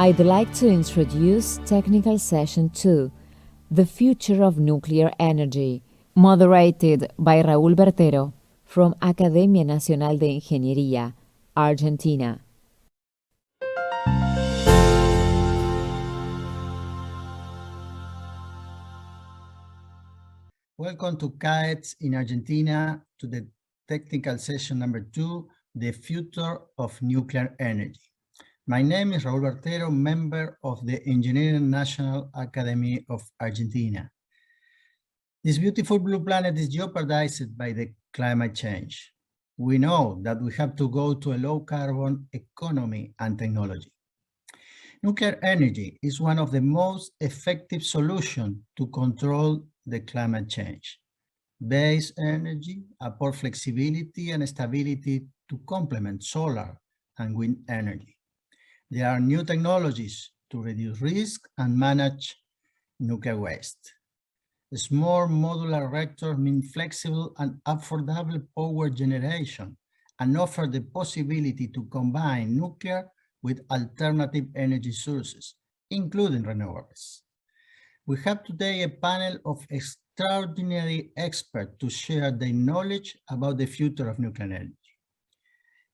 I'd like to introduce Technical Session 2, The Future of Nuclear Energy, moderated by Raúl Bertero from Academia Nacional de Ingeniería, Argentina. Welcome to CAETS in Argentina to the technical session number 2, The Future of Nuclear Energy. My name is Raúl Bertero, member of the Engineering National Academy of Argentina. This beautiful blue planet is jeopardized by the climate change. We know that we have to go to a low carbon economy and technology. Nuclear energy is one of the most effective solutions to control the climate change. Base energy affords flexibility and stability to complement solar and wind energy. There are new technologies to reduce risk and manage nuclear waste. Small modular reactors mean flexible and affordable power generation and offer the possibility to combine nuclear with alternative energy sources, including renewables. We have today a panel of extraordinary experts to share their knowledge about the future of nuclear energy.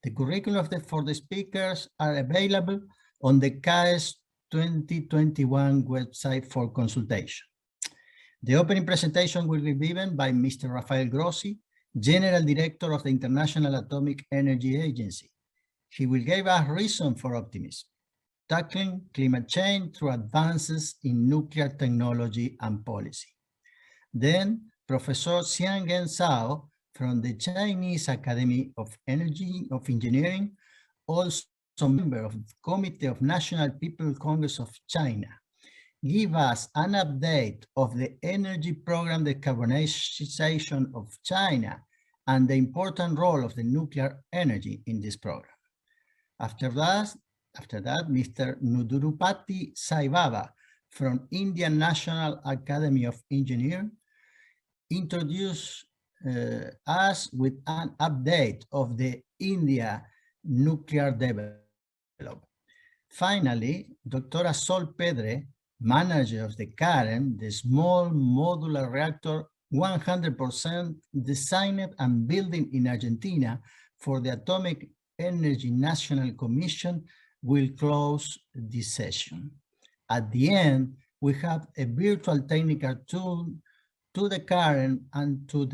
The curriculum for the speakers are available on the CAES 2021 website for consultation. The opening presentation will be given by Mr. Rafael Grossi, General Director of the International Atomic Energy Agency. He will give us reason for optimism, tackling climate change through advances in nuclear technology and policy. Then, Professor Xiangen Zhao from the Chinese Academy of Engineering, also member of the Committee of National People's Congress of China, give us an update of the energy program decarbonization of China and the important role of the nuclear energy in this program. After that, Mr. Nudurupati Sai-Baba from Indian National Academy of Engineering introduce us with an update of the India nuclear development. Finally, Dr. Sol Pedre, manager of the CAREN, the small modular reactor 100% designed and built in Argentina for the Atomic Energy National Commission, will close this session. At the end, we have a virtual technical tour to the CAREN and to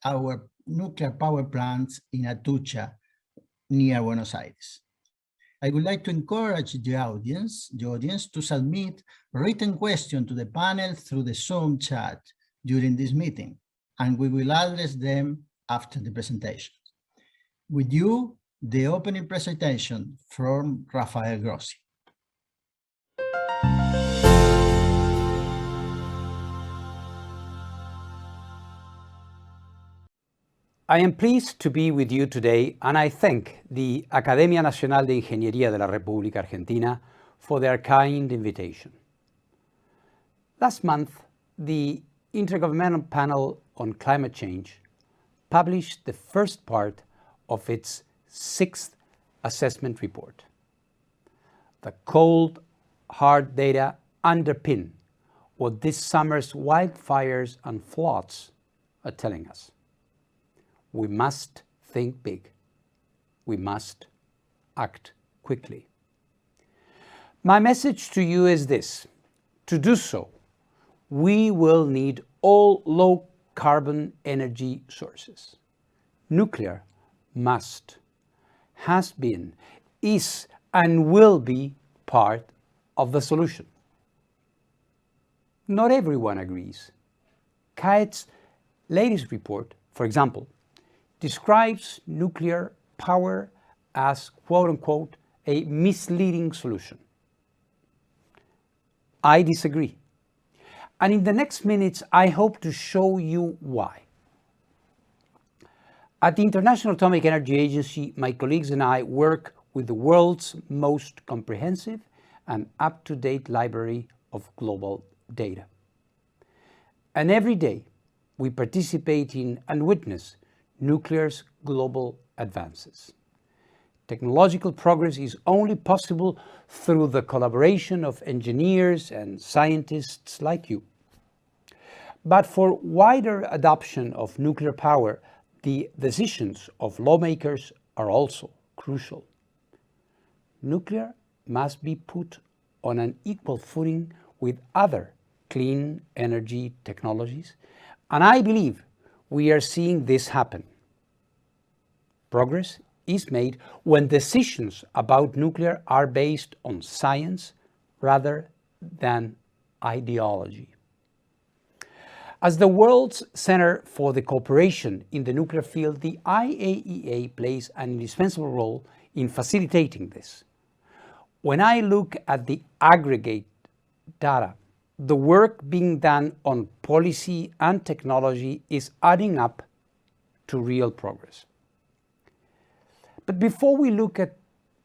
our nuclear power plants in Atucha, near Buenos Aires. I would like to encourage the audience to submit written questions to the panel through the Zoom chat during this meeting, and we will address them after the presentation. With you, the opening presentation from Rafael Grossi. I am pleased to be with you today, and I thank the Academia Nacional de Ingeniería de la República Argentina for their kind invitation. Last month, the Intergovernmental Panel on Climate Change published the first part of its 6th assessment report. The cold, hard data underpin what this summer's wildfires and floods are telling us. We must think big. We must act quickly. My message to you is this: to do so, we will need all low-carbon energy sources. Nuclear must, has been, is, and will be part of the solution. Not everyone agrees. CAETS' latest report, for example, describes nuclear power as, quote-unquote, a misleading solution. I disagree. And in the next minutes, I hope to show you why. At the International Atomic Energy Agency, my colleagues and I work with the world's most comprehensive and up-to-date library of global data. And every day, we participate in and witness nuclear's global advances. Technological progress is only possible through the collaboration of engineers and scientists like you. But for wider adoption of nuclear power, the decisions of lawmakers are also crucial. Nuclear must be put on an equal footing with other clean energy technologies, and I believe we are seeing this happen. Progress is made when decisions about nuclear are based on science rather than ideology. As the world's center for the cooperation in the nuclear field, the IAEA plays an indispensable role in facilitating this. When I look at the aggregate data, the work being done on policy and technology is adding up to real progress. But before we look at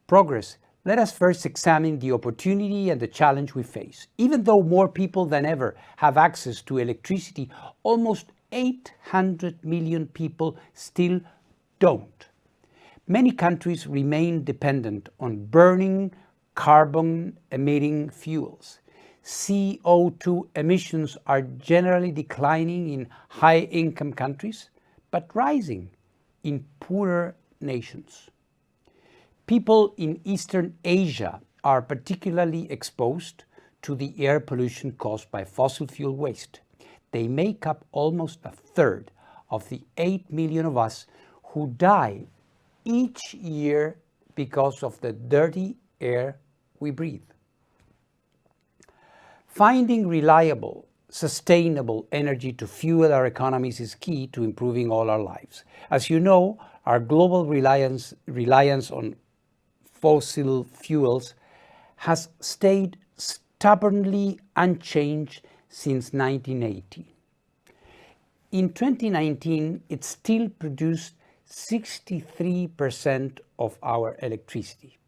progress, let us first examine the opportunity and the challenge we face. Even though more people than ever have access to electricity, almost 800 million people still don't. Many countries remain dependent on burning carbon-emitting fuels. CO2 emissions are generally declining in high-income countries, but rising in poorer nations. People in Eastern Asia are particularly exposed to the air pollution caused by fossil fuel waste. They make up almost a third of the 8 million of us who die each year because of the dirty air we breathe. Finding reliable, sustainable energy to fuel our economies is key to improving all our lives. As you know, our global reliance on fossil fuels has stayed stubbornly unchanged since 1980. In 2019, it still produced 63% of our electricity.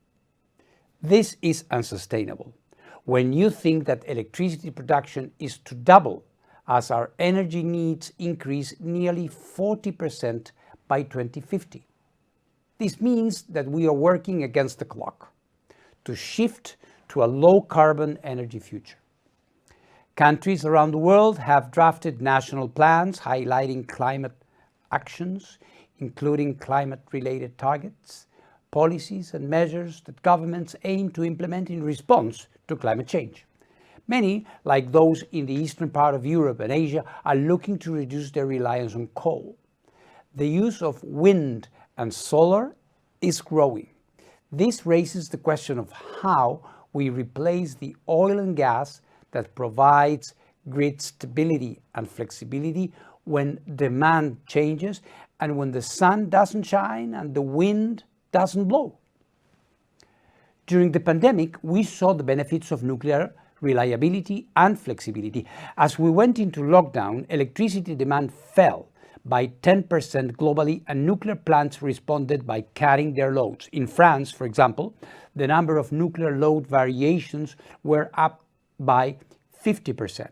This is unsustainable. When you think that electricity production is to double as our energy needs increase nearly 40% by 2050. This means that we are working against the clock to shift to a low-carbon energy future. Countries around the world have drafted national plans highlighting climate actions, including climate-related targets, policies and measures that governments aim to implement in response to climate change. Many, like those in the eastern part of Europe and Asia, are looking to reduce their reliance on coal. The use of wind and solar is growing. This raises the question of how we replace the oil and gas that provides grid stability and flexibility when demand changes and when the sun doesn't shine and the wind doesn't blow. During the pandemic, we saw the benefits of nuclear reliability and flexibility. As we went into lockdown, electricity demand fell by 10% globally, and nuclear plants responded by cutting their loads. In France, for example, the number of nuclear load variations were up by 50%.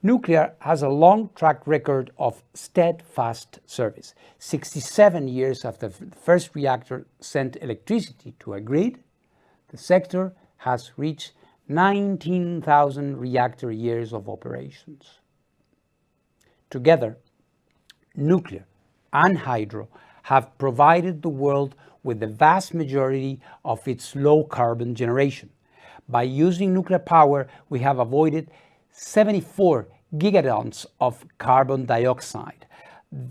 Nuclear has a long track record of steadfast service. 67 years after the first reactor sent electricity to a grid, the sector has reached 19,000 reactor years of operations. Together, nuclear and hydro have provided the world with the vast majority of its low-carbon generation. By using nuclear power, we have avoided 74 gigatons of carbon dioxide.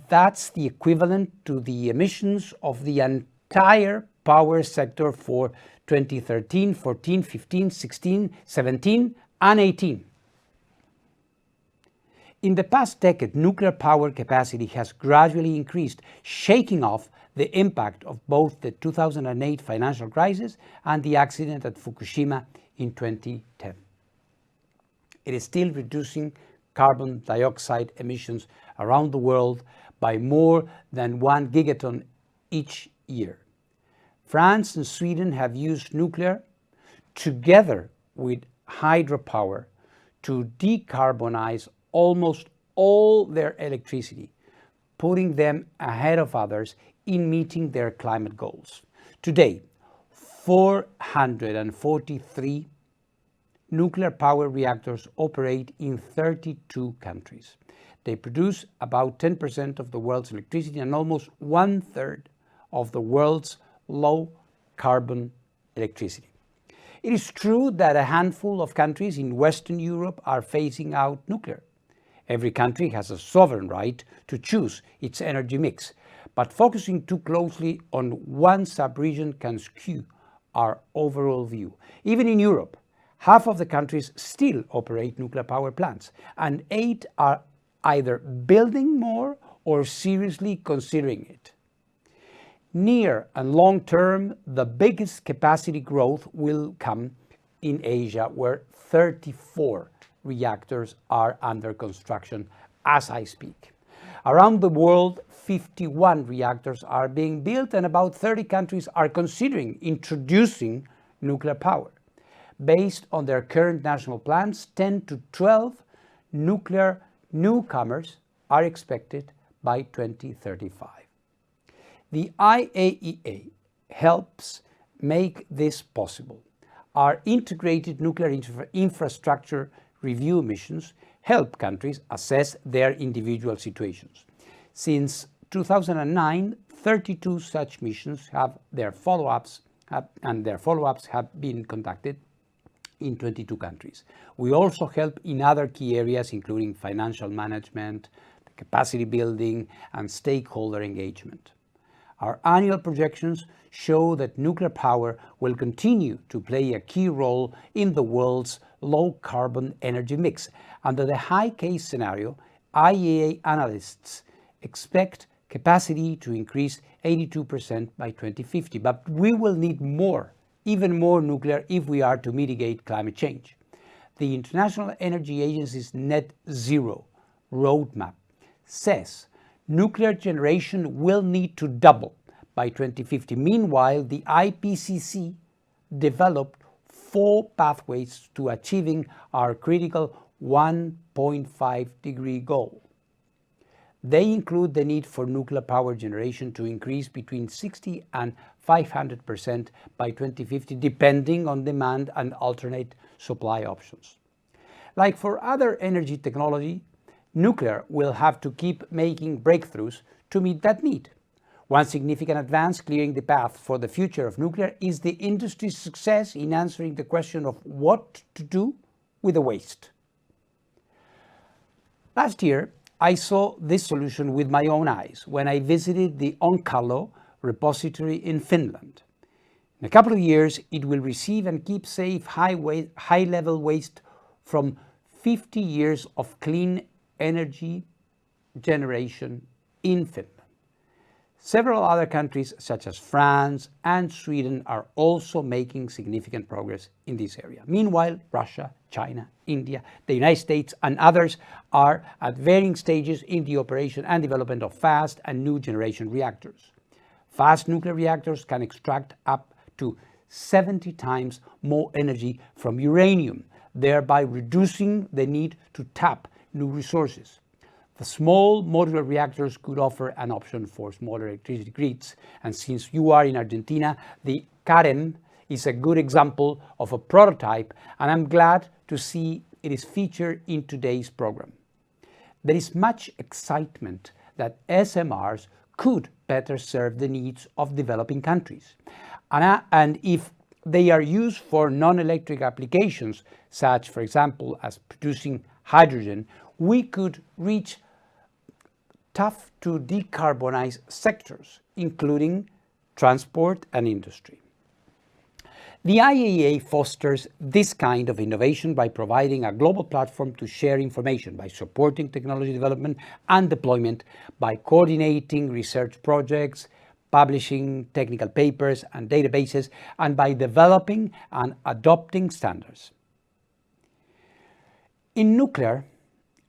That's the equivalent to the emissions of the entire power sector for 2013, 14, 15, 16, 17, and 18. In the past decade, nuclear power capacity has gradually increased, shaking off the impact of both the 2008 financial crisis and the accident at Fukushima in 2010. It is still reducing carbon dioxide emissions around the world by more than 1 gigaton each year. France and Sweden have used nuclear together with hydropower to decarbonize almost all their electricity, putting them ahead of others in meeting their climate goals. Today, 443 nuclear power reactors operate in 32 countries. They produce about 10% of the world's electricity and almost 1/3 of the world's low-carbon electricity. It is true that a handful of countries in Western Europe are phasing out nuclear. Every country has a sovereign right to choose its energy mix, but focusing too closely on one sub-region can skew our overall view. Even in Europe, half of the countries still operate nuclear power plants, and 8 are either building more or seriously considering it. Near and long term, the biggest capacity growth will come in Asia, where 34 reactors are under construction as I speak. Around the world, 51 reactors are being built and about 30 countries are considering introducing nuclear power. Based on their current national plans, 10 to 12 nuclear newcomers are expected by 2035. The IAEA helps make this possible. Our integrated nuclear infrastructure review missions help countries assess their individual situations. Since 2009, 32 such missions have their follow-ups have been conducted in 22 countries. We also help in other key areas, including financial management, capacity building, and stakeholder engagement. Our annual projections show that nuclear power will continue to play a key role in the world's low-carbon energy mix. Under the high-case scenario, IEA analysts expect capacity to increase 82% by 2050, but we will need more, even more nuclear if we are to mitigate climate change. The International Energy Agency's net zero roadmap says nuclear generation will need to double by 2050. Meanwhile, the IPCC developed 4 pathways to achieving our critical 1.5-degree goal. They include the need for nuclear power generation to increase between 60 and 500% by 2050, depending on demand and alternate supply options. Like for other energy technology, nuclear will have to keep making breakthroughs to meet that need. One significant advance clearing the path for the future of nuclear is the industry's success in answering the question of what to do with the waste. Last year, I saw this solution with my own eyes when I visited the Onkalo repository in Finland. In a couple of years, it will receive and keep safe high-level waste from 50 years of clean energy generation in Finland. Several other countries, such as France and Sweden, are also making significant progress in this area. Meanwhile, Russia, China, India, the United States, and others are at varying stages in the operation and development of fast and new generation reactors. Fast nuclear reactors can extract up to 70 times more energy from uranium, thereby reducing the need to tap new resources. The small modular reactors could offer an option for smaller electricity grids, and since you are in Argentina, the CAETS is a good example of a prototype, and I'm glad to see it is featured in today's program. There is much excitement that SMRs could better serve the needs of developing countries. And if they are used for non-electric applications, such, for example, as producing hydrogen, we could reach tough to decarbonize sectors, including transport and industry. The IAEA fosters this kind of innovation by providing a global platform to share information, by supporting technology development and deployment, by coordinating research projects, publishing technical papers and databases, and by developing and adopting standards. In nuclear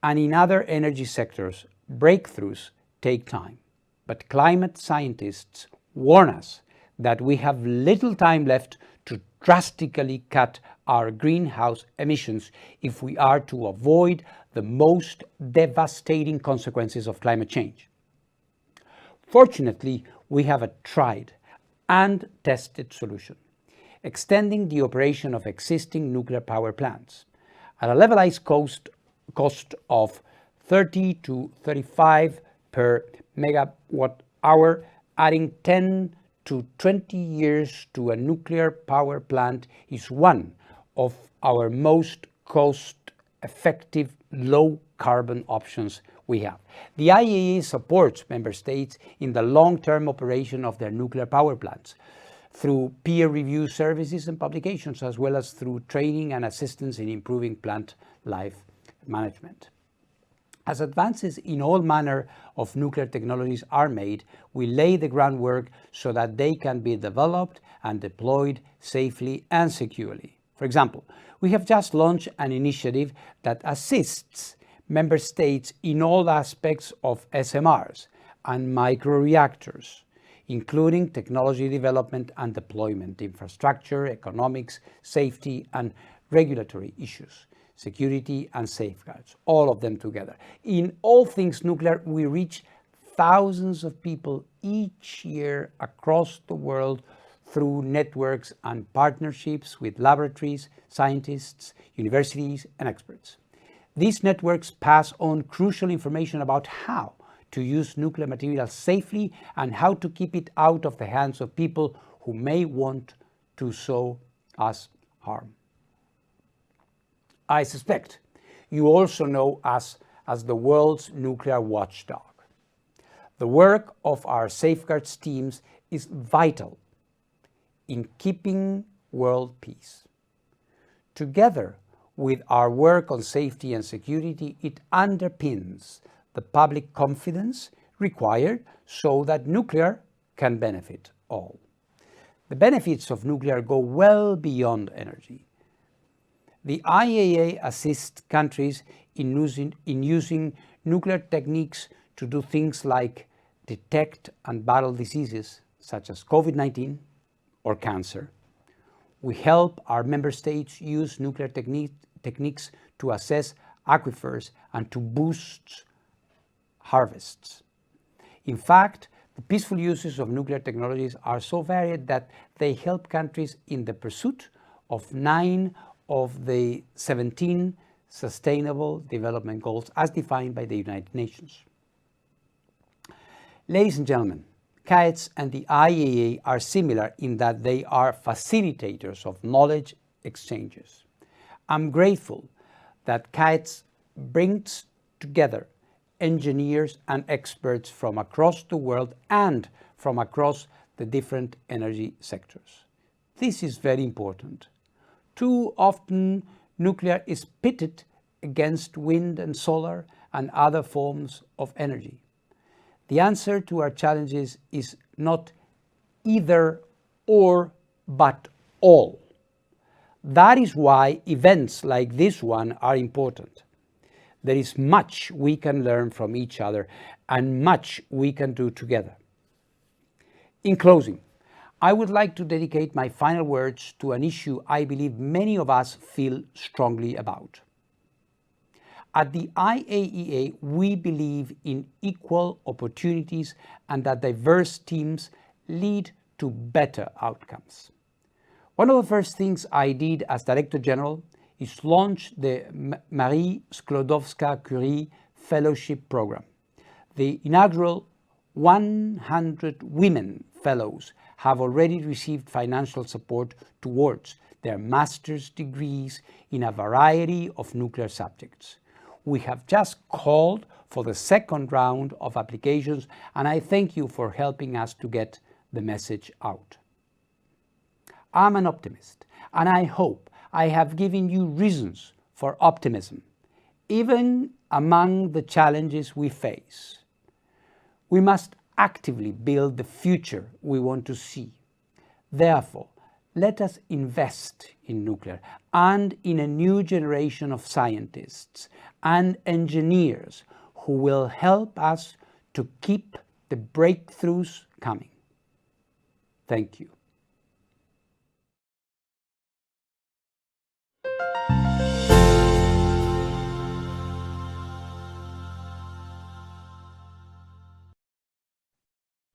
and in other energy sectors, breakthroughs take time, but climate scientists warn us that we have little time left to drastically cut our greenhouse emissions if we are to avoid the most devastating consequences of climate change. Fortunately, we have a tried and tested solution, extending the operation of existing nuclear power plants at a levelized cost of 30 to 35 per megawatt hour, adding 10 to 20 years to a nuclear power plant is one of our most cost-effective low-carbon options we have. The IAEA supports member states in the long-term operation of their nuclear power plants through peer review services and publications, as well as through training and assistance in improving plant life management. As advances in all manner of nuclear technologies are made, we lay the groundwork so that they can be developed and deployed safely and securely. For example, we have just launched an initiative that assists member states in all aspects of SMRs and microreactors, including technology development and deployment, infrastructure, economics, safety, and regulatory issues, security and safeguards, all of them together. In all things nuclear, we reach thousands of people each year across the world through networks and partnerships with laboratories, scientists, universities, and experts. These networks pass on crucial information about how to use nuclear material safely and how to keep it out of the hands of people who may want to sow us harm. I suspect you also know us as the world's nuclear watchdog. The work of our safeguards teams is vital in keeping world peace. Together with our work on safety and security, it underpins the public confidence required so that nuclear can benefit all. The benefits of nuclear go well beyond energy. The IAEA assists countries in using nuclear techniques to do things like detect and battle diseases such as COVID-19 or cancer. We help our member states use nuclear techniques to assess aquifers and to boost harvests. In fact, the peaceful uses of nuclear technologies are so varied that they help countries in the pursuit of 9 of the 17 Sustainable Development Goals as defined by the United Nations. Ladies and gentlemen, CAETS and the IAEA are similar in that they are facilitators of knowledge exchanges. I'm grateful that CAETS brings together engineers and experts from across the world and from across the different energy sectors. This is very important. Too often, nuclear is pitted against wind and solar and other forms of energy. The answer to our challenges is not either or, but all. That is why events like this one are important. There is much we can learn from each other and much we can do together. In closing, I would like to dedicate my final words to an issue I believe many of us feel strongly about. At the IAEA, we believe in equal opportunities and that diverse teams lead to better outcomes. One of the first things I did as Director General is launch the Marie Sklodowska-Curie Fellowship Program. The inaugural 100 women fellows have already received financial support towards their master's degrees in a variety of nuclear subjects. We have just called for the second round of applications, and I thank you for helping us to get the message out. I'm an optimist, and I hope I have given you reasons for optimism, even among the challenges we face. We must actively build the future we want to see. Therefore, let us invest in nuclear and in a new generation of scientists and engineers who will help us to keep the breakthroughs coming. Thank you.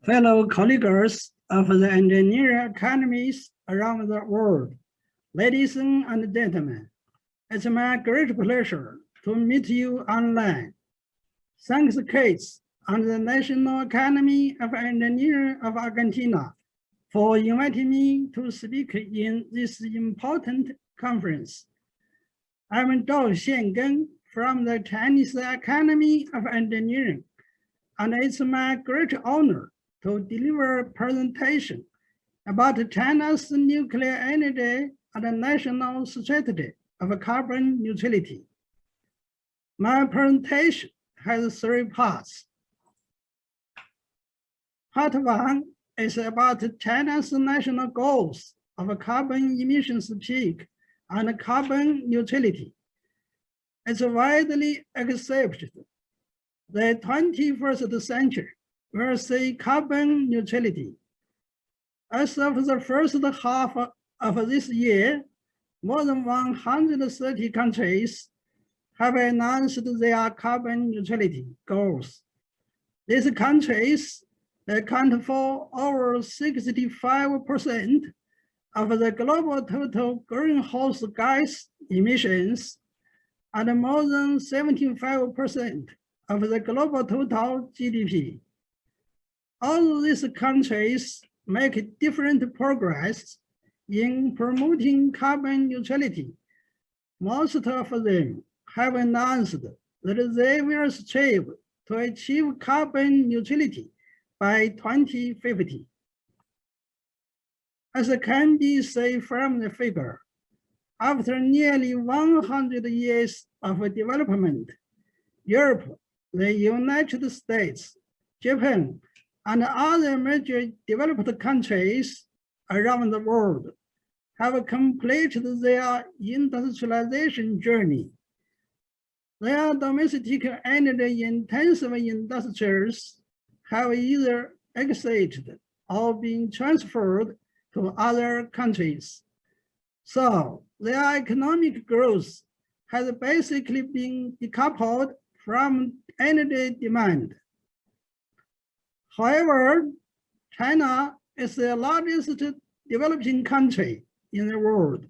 Fellow colleagues, of the engineering academies around the world. Ladies and gentlemen, it's my great pleasure to meet you online. Thanks, CAETS and the National Academy of Engineering of Argentina for inviting me to speak in this important conference. I'm Zhao Xiangeng from the Chinese Academy of Engineering, and it's my great honor to deliver a presentation about China's nuclear energy and the national strategy of carbon neutrality. My presentation has 3 parts. Part 1 is about China's national goals of carbon emissions peak and carbon neutrality. It's widely accepted the 21st century will see carbon neutrality. As of the first half of this year, more than 130 countries have announced their carbon neutrality goals. These countries account for over 65% of the global total greenhouse gas emissions and more than 75% of the global total GDP. All these countries make different progress in promoting carbon neutrality. Most of them have announced that they will strive to achieve carbon neutrality by 2050. As can be seen from the figure, after nearly 100 years of development, Europe, the United States, Japan, and other major developed countries around the world have completed their industrialization journey. Their domestic energy-intensive industries have either exited or been transferred to other countries. So their economic growth has basically been decoupled from energy demand. However, China is the largest developing country in the world.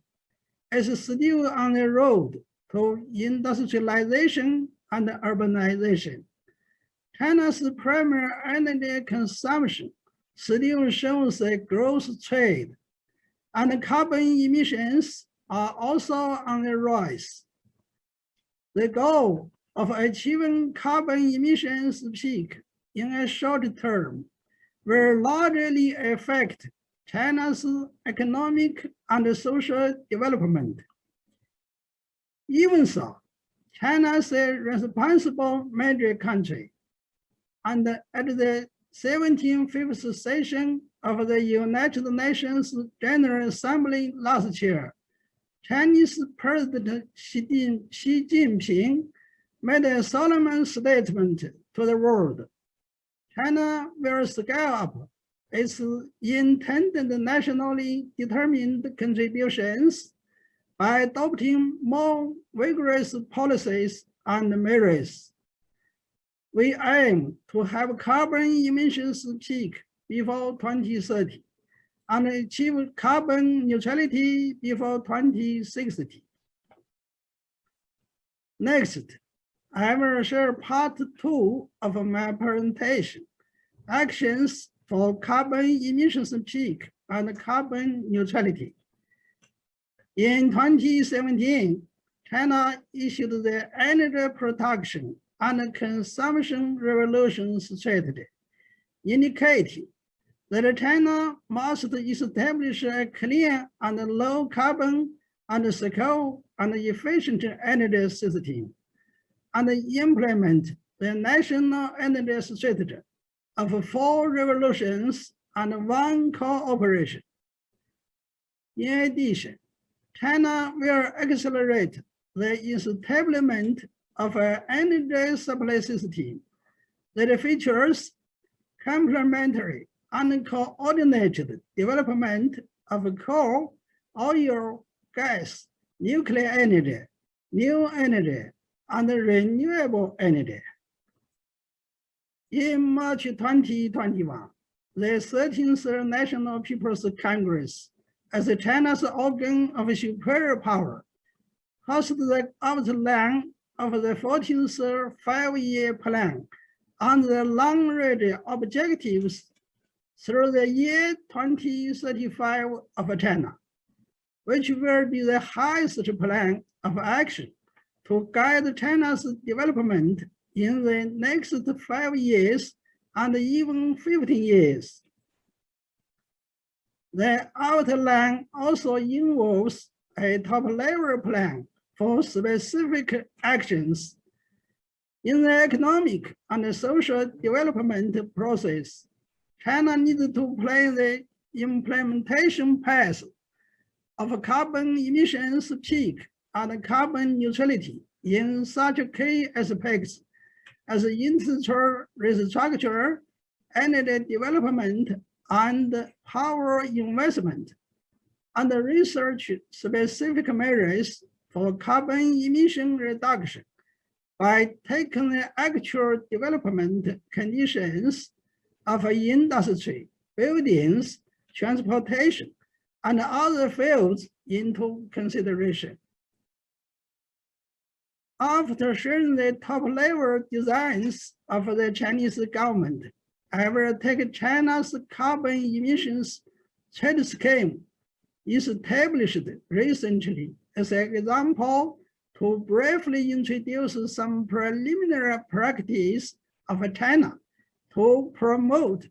It's still on the road to industrialization and urbanization. China's primary energy consumption still shows a growth trend, and carbon emissions are also on the rise. The goal of achieving carbon emissions peak in a short term will largely affect China's economic and social development. Even so, China is a responsible major country, and at the 75th session of the United Nations General Assembly last year, Chinese President Xi Jinping made a solemn statement to the world. China will scale up its intended nationally determined contributions by adopting more vigorous policies and measures. We aim to have carbon emissions peak before 2030 and achieve carbon neutrality before 2060. Next, I will share part 2 of my presentation, actions for carbon emissions peak and carbon neutrality. In 2017, China issued the Energy Production and Consumption Revolution Strategy, indicating that China must establish a clean and low carbon and secure and efficient energy system, and implement the national energy strategy of 4 revolutions and 1 cooperation. In addition, China will accelerate the establishment of an energy supply system that features complementary and coordinated development of coal, oil, gas, nuclear energy, new energy, and renewable energy. In March 2021, the 13th National People's Congress, as China's organ of superior power, hosts the outline of the 14th five-year plan and the long-range objectives through the year 2035 of China, which will be the highest plan of action to guide China's development in the next 5 years and even 15 years. The outline also involves a top-level plan for specific actions in the economic and social development process. China needs to play the implementation path of carbon emissions peak and carbon neutrality in such key aspects as industrial restructure, energy development, and power investment, and research specific measures for carbon emission reduction by taking the actual development conditions of industry, buildings, transportation, and other fields into consideration. After sharing the top-level designs of the Chinese government, I will take China's carbon emissions trade scheme established recently as an example to briefly introduce some preliminary practice of China to promote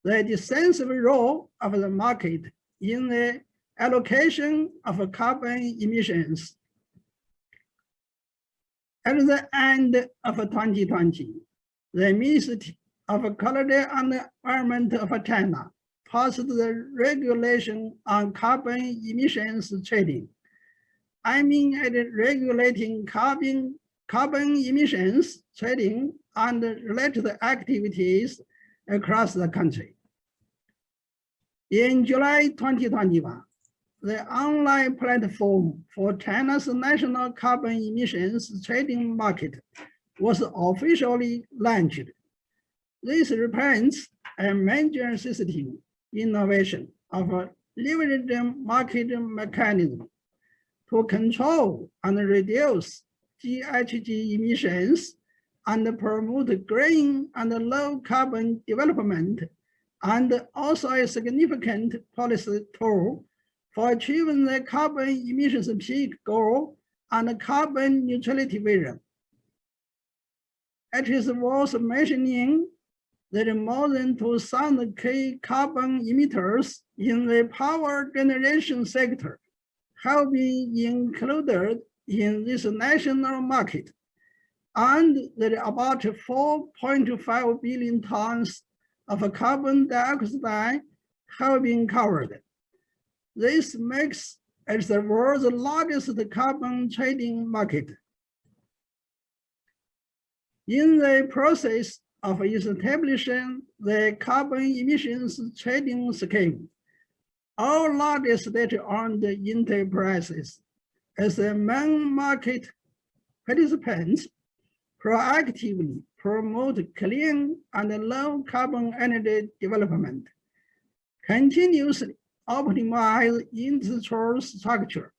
the decisive role of the market in the allocation of carbon emissions. At the end of 2020, the Ministry of Quality and Environment of China passed the regulation on carbon emissions trading, aiming at regulating carbon emissions trading and related activities across the country. In July 2021, the online platform for China's national carbon emissions trading market was officially launched. This represents a major system innovation of a leveraging market mechanism to control and reduce GHG emissions and promote green and low carbon development, and also a significant policy tool for achieving the carbon emissions peak goal and carbon neutrality vision. It is worth mentioning that more than 2,000 key carbon emitters in the power generation sector have been included in this national market, and that about 4.5 billion tons of carbon dioxide have been covered. This makes it the world's largest carbon trading market. In the process of establishing the carbon emissions trading scheme, all large state-owned enterprises, as the main market participants, proactively promote clean and low carbon energy development, continuously optimize industrial structure,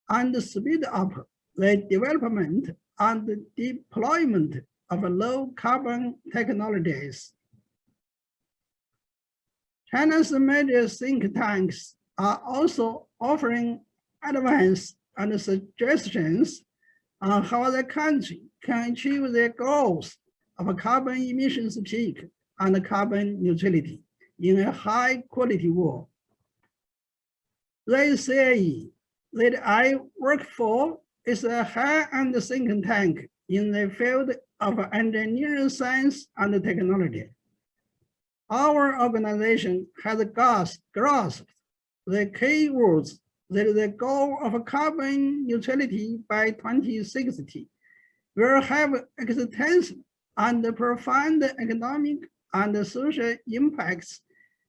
and speed up the development and deployment of low carbon technologies. China's major think tanks are also offering advice and suggestions on how the country can achieve their goals of carbon emissions peak and carbon neutrality in a high quality world. The CAE that I work for is a high-end think tank in the field of engineering science and technology. Our organization has grasped the key words that the goal of carbon neutrality by 2060 will have extensive and profound economic and social impacts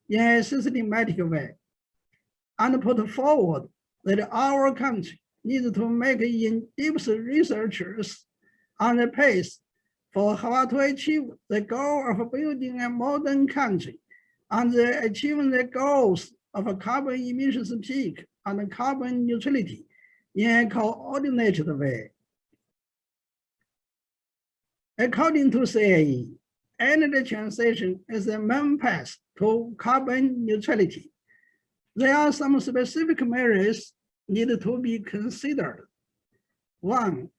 in a systematic way, and put forward that our country needs to make in-depth researches on the pace for how to achieve the goal of building a modern country and the achieving the goals of a carbon emissions peak and carbon neutrality in a coordinated way. According to CAE, energy transition is the main path to carbon neutrality. There are some specific measures needed to be considered. 1,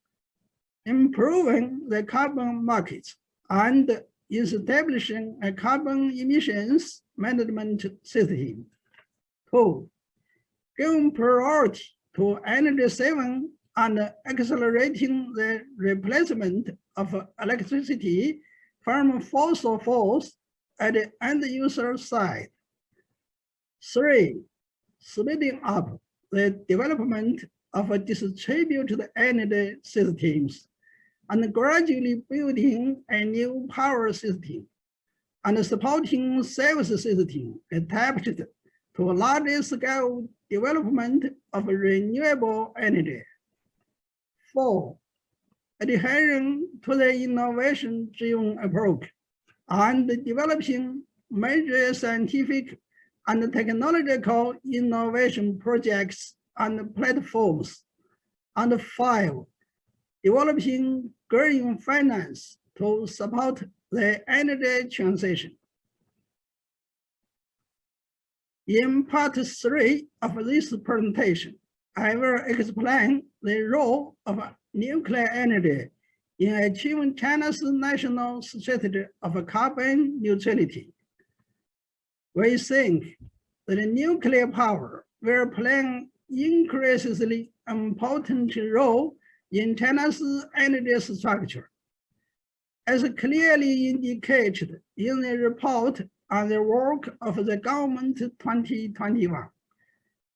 improving the carbon markets and establishing a carbon emissions management system. 2, giving priority to energy saving and accelerating the replacement of electricity from fossil fuels at the end user side. 3, speeding up the development of distributed energy systems and gradually building a new power system and supporting service system adapted to a large scale development of renewable energy. 4, adhering to the innovation-driven approach and developing major scientific and technological innovation projects and platforms. And 5, developing green finance to support the energy transition. In part 3 of this presentation, I will explain the role of nuclear energy in achieving China's national strategy of carbon neutrality. We think that nuclear power will play an increasingly important role in China's energy structure, as clearly indicated in the report on the work of the government 2021.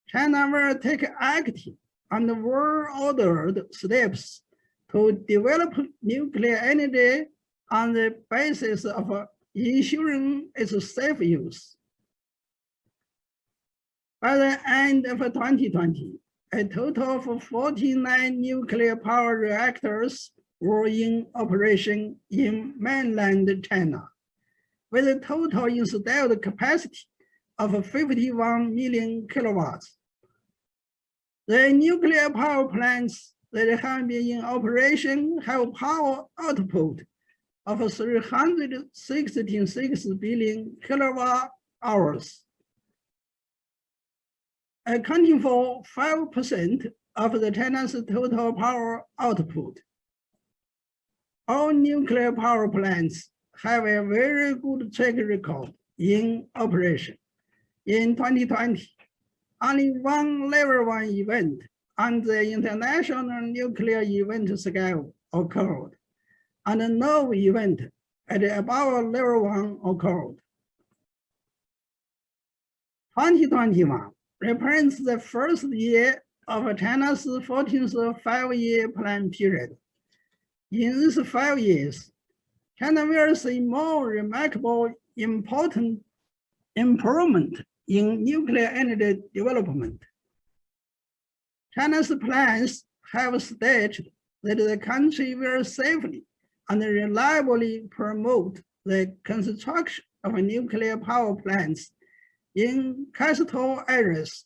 China will take active and well-ordered steps to develop nuclear energy on the basis of ensuring its safe use. By the end of 2020, a total of 49 nuclear power reactors were in operation in mainland China, with a total installed capacity of 51 million kilowatts. The nuclear power plants that have been in operation have power output of 366 billion kilowatt hours, accounting for 5% of the China's total power output. All nuclear power plants have a very good track record in operation. In 2020, only one level 1 event on the international nuclear event scale occurred, and no event at above level 1 occurred. 2021 represents the first year of China's 14th five-year plan period. In these 5 years, China will see more remarkable, important improvement in nuclear energy development. China's plans have stated that the country will safely and reliably promote the construction of nuclear power plants in coastal areas,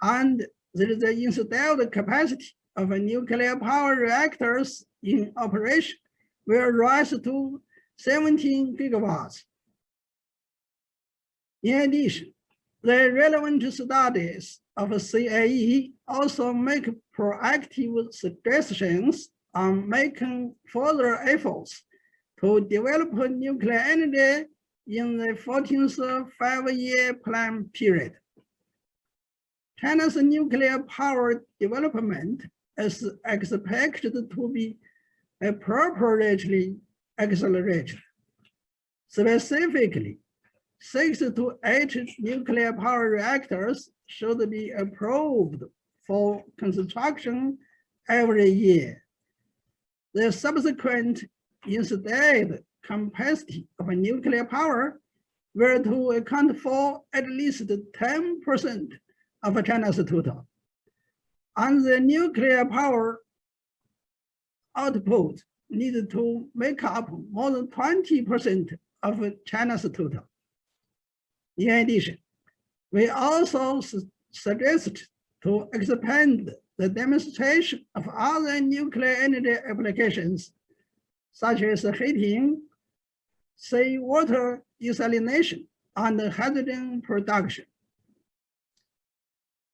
and that the installed capacity of nuclear power reactors in operation will rise to 17 gigawatts. In addition, the relevant studies of CAE also make proactive suggestions on making further efforts to develop nuclear energy in the 14th five-year plan period. China's nuclear power development is expected to be appropriately accelerated. Specifically, 6 to 8 nuclear power reactors should be approved for construction every year. The subsequent installed capacity of nuclear power were to account for at least 10% of China's total. And the nuclear power output needed to make up more than 20% of China's total. In addition, we also suggest to expand the demonstration of other nuclear energy applications, such as heating, seawater desalination, and hydrogen production.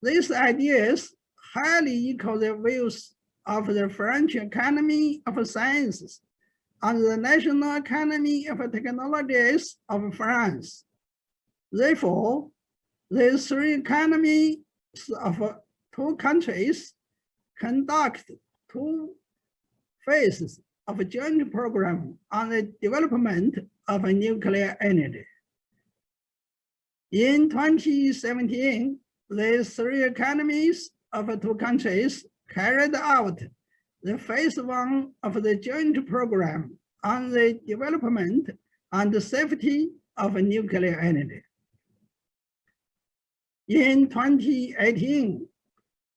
These ideas highly echo the views of the French Academy of Sciences and the National Academy of Technologies of France. Therefore, the three academies of two countries conduct two phases of a joint program on the development of nuclear energy. In 2017, the three academies of two countries carried out the phase 1 of the joint program on the development and the safety of nuclear energy. In 2018,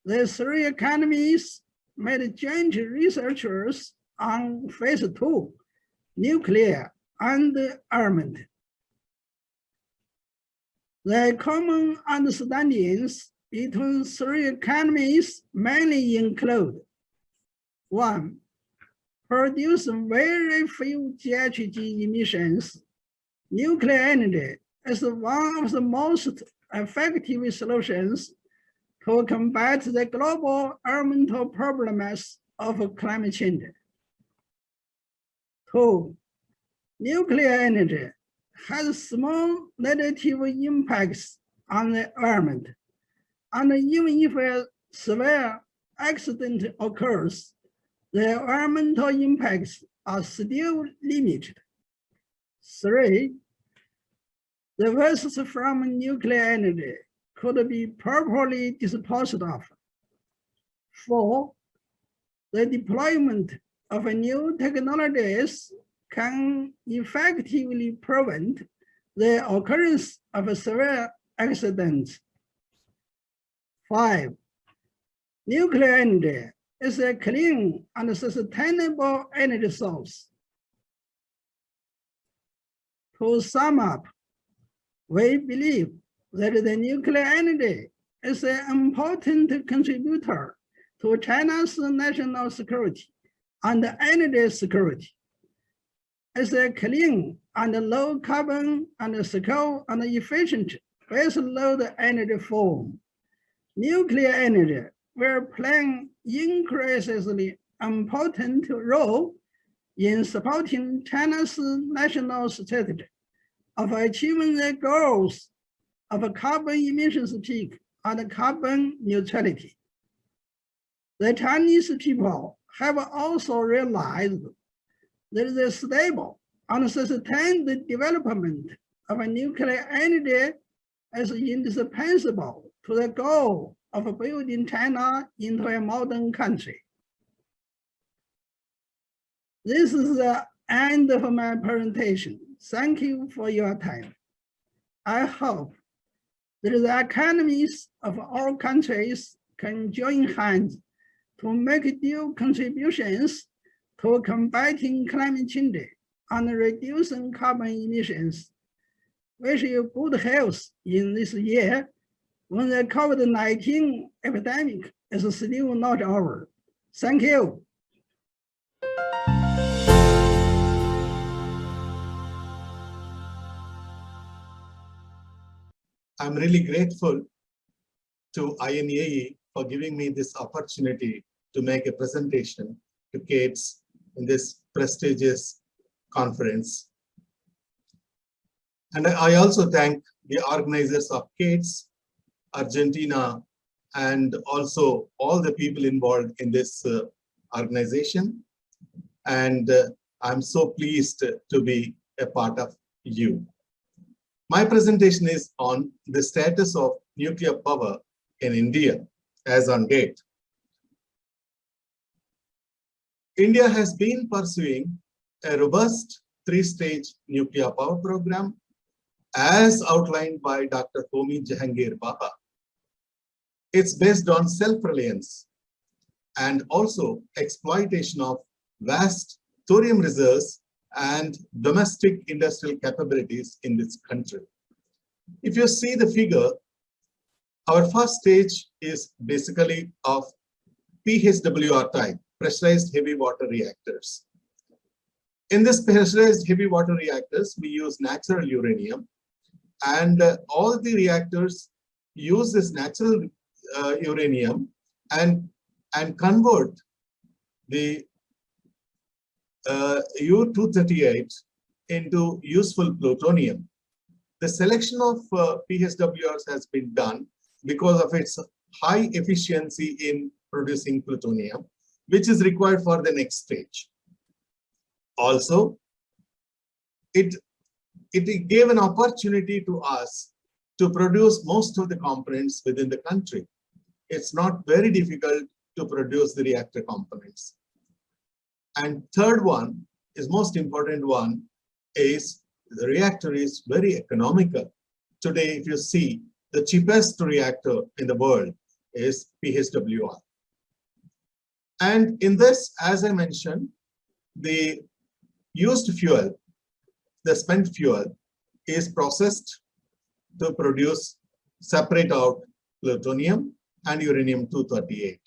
the three academies made joint researchers on phase 2, nuclear and armament. The common understandings between three academies mainly include: 1. Produce very few GHG emissions. Nuclear energy is one of the most effective solutions to combat the global environmental problems of climate change. 2. Nuclear energy has small negative impacts on the environment, and even if a severe accident occurs, the environmental impacts are still limited. 3. The wastes from nuclear energy could be properly disposed of. 4. The deployment of new technologies can effectively prevent the occurrence of severe accidents. 5. Nuclear energy is a clean and sustainable energy source. To sum up, we believe that the nuclear energy is an important contributor to China's national security and energy security. It's a clean and low carbon and secure and efficient baseload energy form. Nuclear energy will play an increasingly important role in supporting China's national strategy of achieving the goals of carbon emissions peak and carbon neutrality. The Chinese people have also realized that the stable and sustained development of nuclear energy is indispensable to the goal of building China into a modern country. This is the end of my presentation. Thank you for your time. I hope that the academies of all countries can join hands to make due contributions to combating climate change and reducing carbon emissions. Wish you good health in this year when the COVID-19 epidemic is still not over. Thank you. I'm really grateful to INAE for giving me this opportunity to make a presentation to CAETS in this prestigious conference. And I also thank the organizers of CAETS, Argentina, and also all the people involved in this organization. And I'm so pleased to be a part of you. My presentation is on the status of nuclear power in India as on date. India has been pursuing a robust three-stage nuclear power program as outlined by Dr. Homi Jahangir Baba. It's based on self-reliance and also exploitation of vast thorium reserves and domestic industrial capabilities in this country. If you see the figure, our first stage is basically of PHWR type, pressurized heavy water reactors. In this pressurized heavy water reactors, we use natural uranium, and all the reactors use this natural uranium and convert the U-238 into useful plutonium. The selection of PHWRs has been done because of its high efficiency in producing plutonium, which is required for the next stage. Also, it gave an opportunity to us to produce most of the components within the country. It's not very difficult to produce the reactor components. And third one is most important one is the reactor is very economical. Today, if you see, the cheapest reactor in the world is PHWR. And in this, as I mentioned, the used fuel, the spent fuel, is processed to separate out plutonium and uranium-238.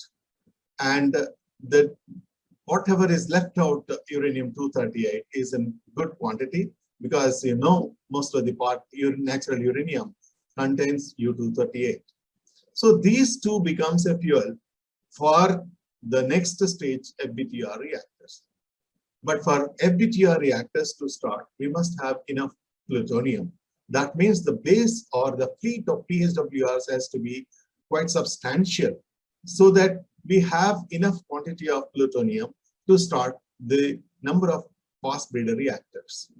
And whatever is left out, uranium-238, is in good quantity, because you know most of the natural uranium contains U-238. So these two becomes a fuel for the next stage FBTR reactors. But for FBTR reactors to start, we must have enough plutonium. That means the base or the fleet of PHWRs has to be quite substantial, so that we have enough quantity of plutonium to start the number of fast breeder reactors.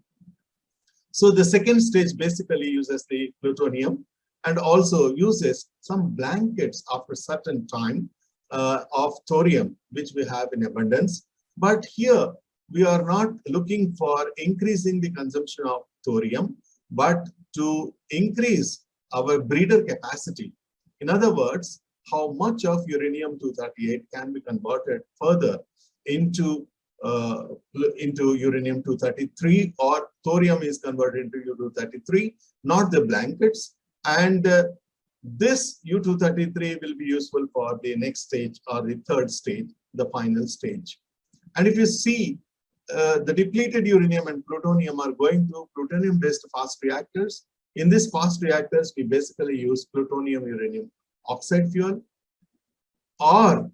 So the second stage basically uses the plutonium and also uses some blankets after a certain time of thorium, which we have in abundance. But here we are not looking for increasing the consumption of thorium, but to increase our breeder capacity. In other words, how much of uranium-238 can be converted further into uranium-233, or thorium is converted into U-233, not the blankets. And this U-233 will be useful for the next stage or the third stage, the final stage. And if you see, the depleted uranium and plutonium are going to plutonium-based fast reactors. In these fast reactors, we basically use plutonium-uranium oxide fuel, or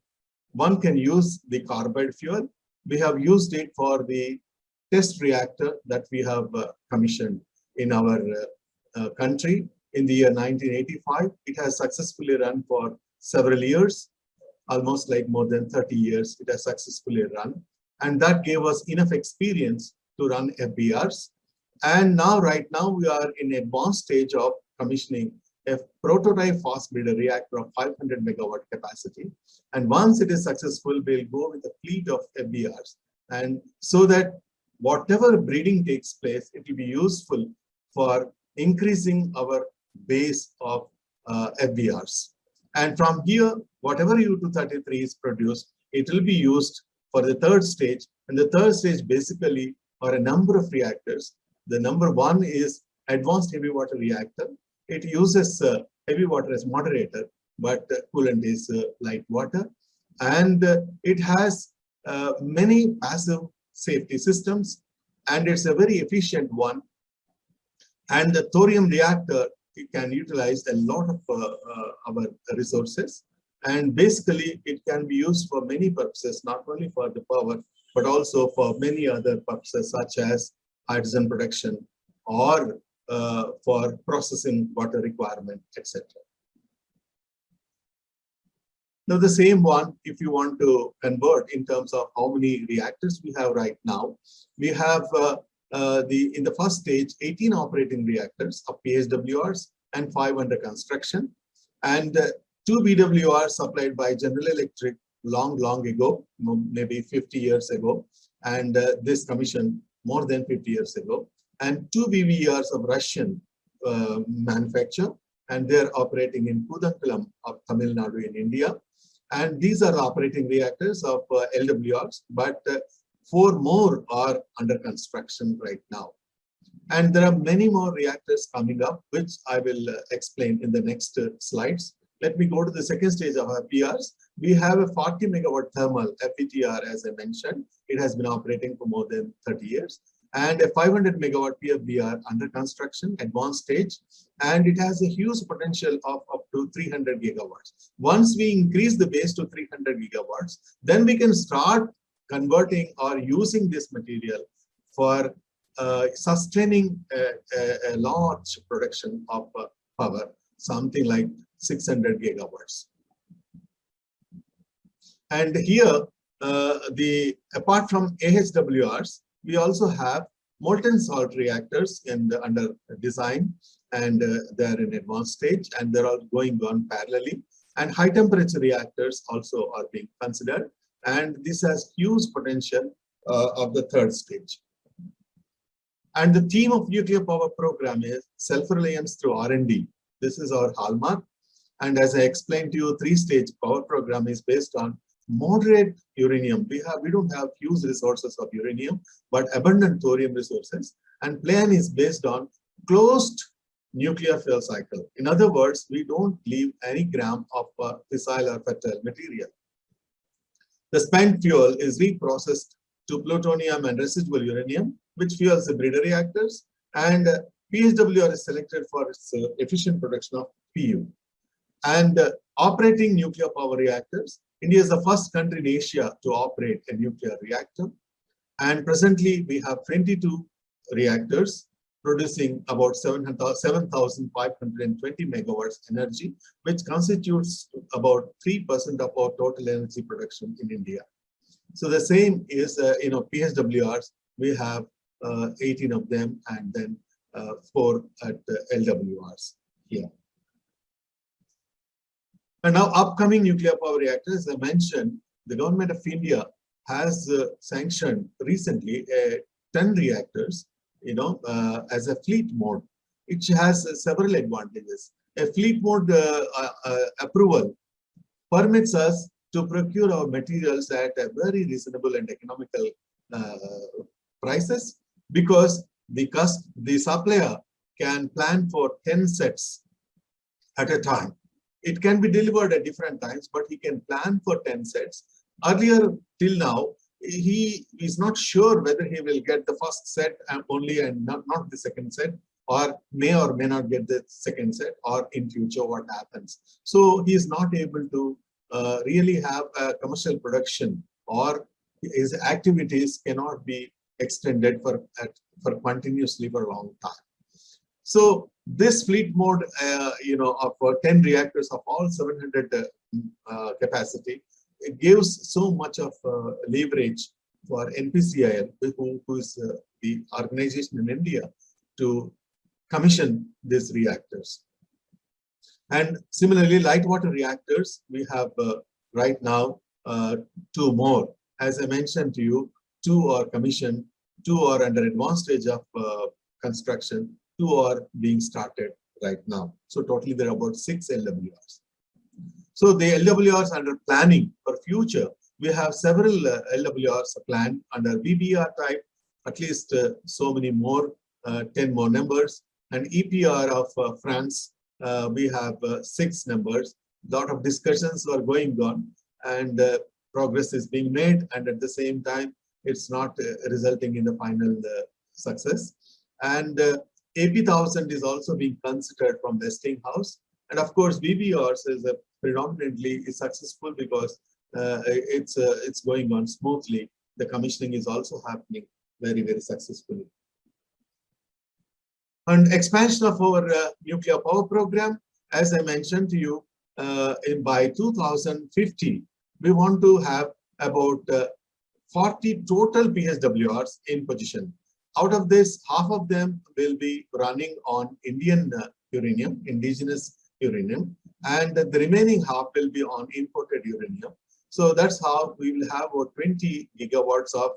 one can use the carbide fuel. We have used it for the test reactor that we have commissioned in our country in the year 1985. It has successfully run for several years, almost like more than 30 years. It has successfully run. And that gave us enough experience to run FBRs. And now, right now, we are in an advanced stage of commissioning a prototype fast breeder reactor of 500 megawatt capacity. And once it is successful, we'll go with a fleet of FBRs. And so that whatever breeding takes place, it will be useful for increasing our base of FBRs. And from here, whatever U-233 is produced, it will be used for the third stage. And the third stage basically are a number of reactors. The number one is advanced heavy water reactor. It uses heavy water as moderator, but coolant is light water. And it has many passive safety systems, and it's a very efficient one. And the thorium reactor, it can utilize a lot of our resources. And basically, it can be used for many purposes, not only for the power, but also for many other purposes, such as hydrogen production or for processing water requirement, etc. Now, the same one, if you want to convert in terms of how many reactors we have right now, we have in the first stage, 18 operating reactors of PHWRs and 5 under construction, and 2 BWRs supplied by General Electric long ago, maybe 50 years ago, and this commission more than 50 years ago, and 2 BVRs of Russian manufacture, and they're operating in Kudankulam of Tamil Nadu in India. And these are operating reactors of LWRs, but 4 more are under construction right now. And there are many more reactors coming up, which I will explain in the next slides. Let me go to the second stage of our PRs. We have a 40 megawatt thermal FETR, as I mentioned. It has been operating for more than 30 years. And a 500 megawatt PFBR under construction, advanced stage. And it has a huge potential of up to 300 gigawatts. Once we increase the base to 300 gigawatts, then we can start converting or using this material for sustaining a large production of power, something like 600 gigawatts. And here, apart from AHWRs, we also have molten salt reactors under design, and they're in advanced stage, and they're all going on parallelly. And high temperature reactors also are being considered, and this has huge potential of the third stage. And the theme of nuclear power program is self-reliance through R&D. This is our hallmark. And as I explained to you, three-stage power program is based on moderate uranium. We don't have huge resources of uranium, but abundant thorium resources. And plan is based on closed nuclear fuel cycle. In other words, we don't leave any gram of fissile or fertile material. The spent fuel is reprocessed to plutonium and residual uranium, which fuels the breeder reactors, and PHWR is selected for its efficient production of PU. And operating nuclear power reactors, India is the first country in Asia to operate a nuclear reactor. And presently, we have 22 reactors producing about 7,520 megawatts energy, which constitutes about 3% of our total energy production in India. So the same is, PHWRs, we have 18 of them, and then 4 at LWRs here. And now upcoming nuclear power reactors, as I mentioned, the government of India has sanctioned recently 10 reactors, as a fleet mode. It has several advantages. A fleet mode approval permits us to procure our materials at a very reasonable and economical prices, because the supplier can plan for 10 sets at a time. It can be delivered at different times, but he can plan for 10 sets. Earlier, till now, he is not sure whether he will get the first set only and not the second set, or may not get the second set, or in future what happens. So he is not able to really have a commercial production, or his activities cannot be extended for continuously for a long time. So this fleet mode, of 10 reactors of all 700 capacity, it gives so much of leverage for NPCIL, who is the organization in India, to commission these reactors. And similarly, light water reactors, we have right now 2 more. As I mentioned to you, 2 are commissioned, 2 are under advanced stage of construction, 2 are being started right now. So totally there are about 6 LWRs. So the LWRs under planning for future, we have several LWRs planned under BBR type, at least so many more, 10 more numbers. And EPR of France, we have 6 numbers. A lot of discussions are going on, and progress is being made, and at the same time, it's not resulting in the final success. And AP1000 is also being considered from Westinghouse. And of course, BBRs is predominantly successful because it's going on smoothly. The commissioning is also happening very, very successfully. And expansion of our nuclear power program, as I mentioned to you, by 2050, we want to have about 40 total PHWRs in position. Out of this, half of them will be running on Indian uranium, indigenous uranium, and the remaining half will be on imported uranium. So that's how we will have about 20 gigawatts of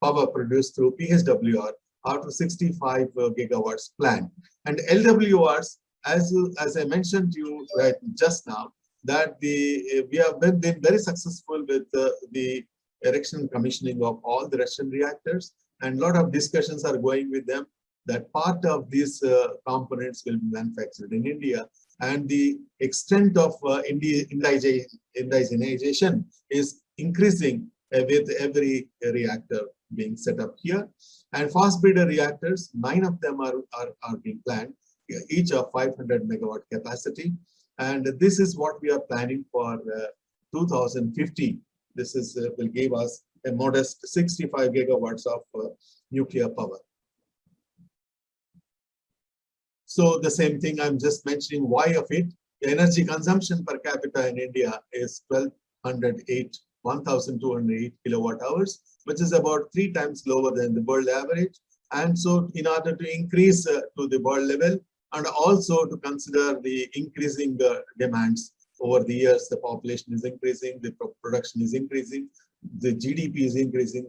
power produced through PHWR out of 65 gigawatts planned. And LWRs, as I mentioned to you right just now, that we have been very successful with the erection and commissioning of all the Russian reactors. and a lot of discussions are going with them that part of these components will be manufactured in India, and the extent of indigenization is increasing with every reactor being set up here. And fast breeder reactors, 9 of them are being planned, each of 500 megawatt capacity. And this is what we are planning for 2050. This is will give us a modest 65 gigawatts of nuclear power. So the same thing I'm just mentioning why of it. The energy consumption per capita in India is 1,208 kilowatt hours, which is about 3 times lower than the world average. And so in order to increase to the world level, and also to consider the increasing demands over the years, the population is increasing, the production is increasing, the GDP is increasing,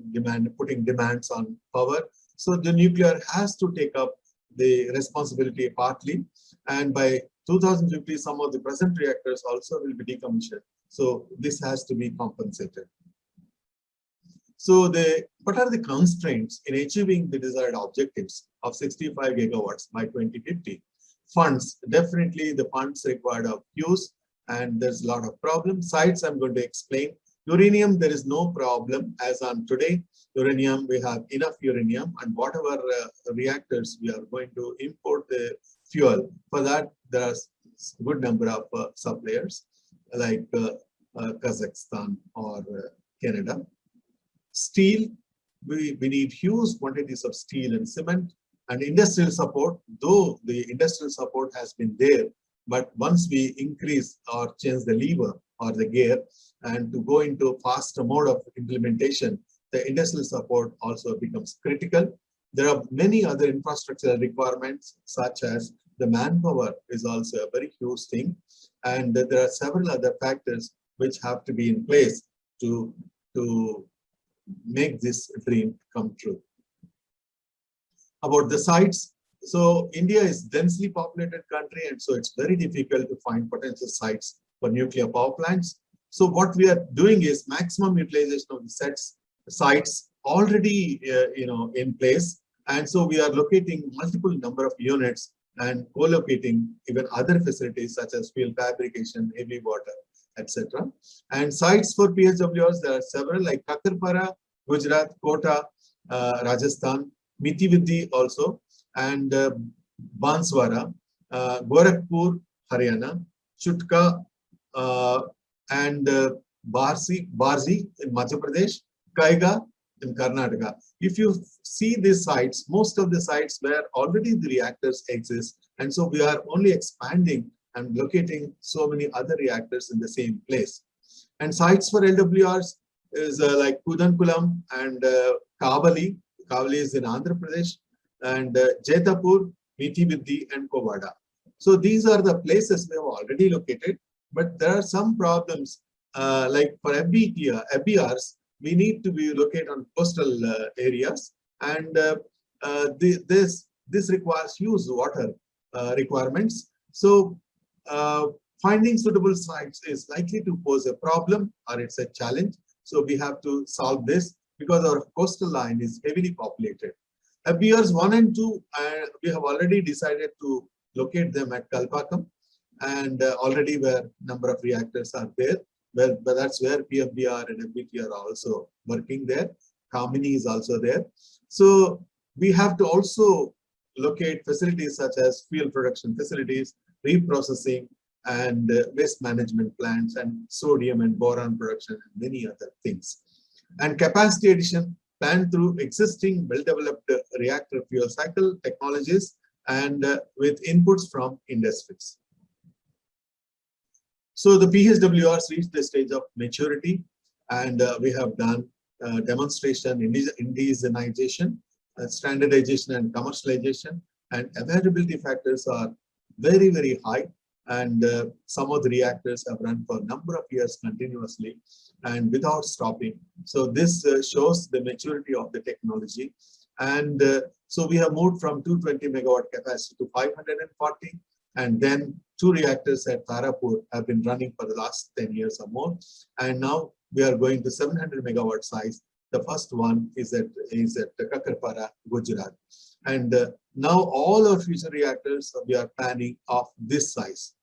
putting demands on power. So the nuclear has to take up the responsibility partly, and by 2050 some of the present reactors also will be decommissioned, so this has to be compensated. So what are the constraints in achieving the desired objectives of 65 gigawatts by 2050? Funds, definitely the funds required are huge, and there's a lot of problems. Sites I'm going to explain. Uranium, there is no problem as on today. Uranium, we have enough uranium, and whatever reactors we are going to import the fuel. For that, there are a good number of suppliers like Kazakhstan or Canada. Steel, we need huge quantities of steel and cement, and industrial support, though the industrial support has been there, but once we increase or change the lever or the gear and to go into a faster mode of implementation, the industrial support also becomes critical. There are many other infrastructural requirements, such as the manpower is also a very huge thing, and there are several other factors which have to be in place to make this dream come true. About the sites, so India is densely populated country, and so it's very difficult to find potential sites for nuclear power plants. So what we are doing is maximum utilization of the sites already in place, and so we are locating multiple number of units and co-locating even other facilities such as fuel fabrication, heavy water, etc. And sites for PHWRs, there are several like Kakarpara, Gujarat, Kota, Rajasthan, Mitividhi also, and Banswara, Gorakhpur, Haryana, Chutka, and Barzi in Madhya Pradesh, Kaiga in Karnataka. If you see these sites, most of the sites where already the reactors exist, and so we are only expanding and locating so many other reactors in the same place. And sites for LWRs is like Kudankulam and Kavali. Kavali is in Andhra Pradesh, and Jetapur, Mitividhi, and Kovada. So these are the places we have already located, but there are some problems like for FBRs, we need to be located on coastal areas, and this requires huge water requirements. So finding suitable sites is likely to pose a problem, or it's a challenge. So we have to solve this because our coastal line is heavily populated. FBRs 1 and 2, we have already decided to locate them at Kalpakam, and already where number of reactors are there. But that's where PFBR and FBT are also working there. Kamini is also there. So we have to also locate facilities such as fuel production facilities, reprocessing, and waste management plants, and sodium and boron production, and many other things. And capacity addition planned through existing well-developed reactor fuel cycle technologies and with inputs from industries. So the PHWRs reached the stage of maturity, and we have done demonstration, indigenization, standardization, and commercialization, and availability factors are very, very high. And some of the reactors have run for a number of years continuously and without stopping. So this shows the maturity of the technology. And so we have moved from 220 megawatt capacity to 540, and then 2 reactors at Tarapur have been running for the last 10 years or more. And now we are going to 700 megawatt size The first one is at Kakarpara, Gujarat. And now all our future reactors we are planning of this size.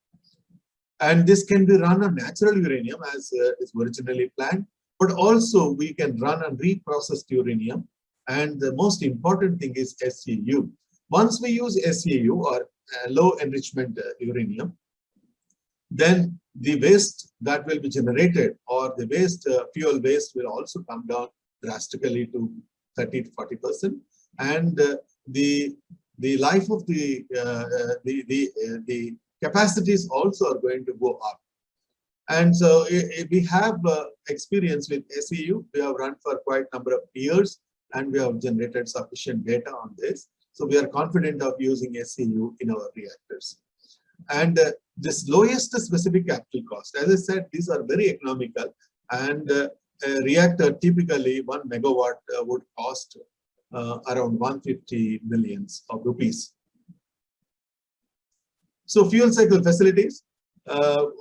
And this can be run on natural uranium as is originally planned, but also we can run on reprocessed uranium. And the most important thing is SEU. Once we use SEU or low enrichment uranium, then the waste that will be generated or the waste fuel waste will also come down drastically to 30 to 40%, and the life of the capacities also are going to go up. And so we have experience with SEU. We have run for quite a number of years, and we have generated sufficient data on this. So we are confident of using SEU in our reactors. And this lowest specific capital cost, as I said, these are very economical, and a reactor typically 1 megawatt would cost around 150 millions of rupees. So fuel cycle facilities,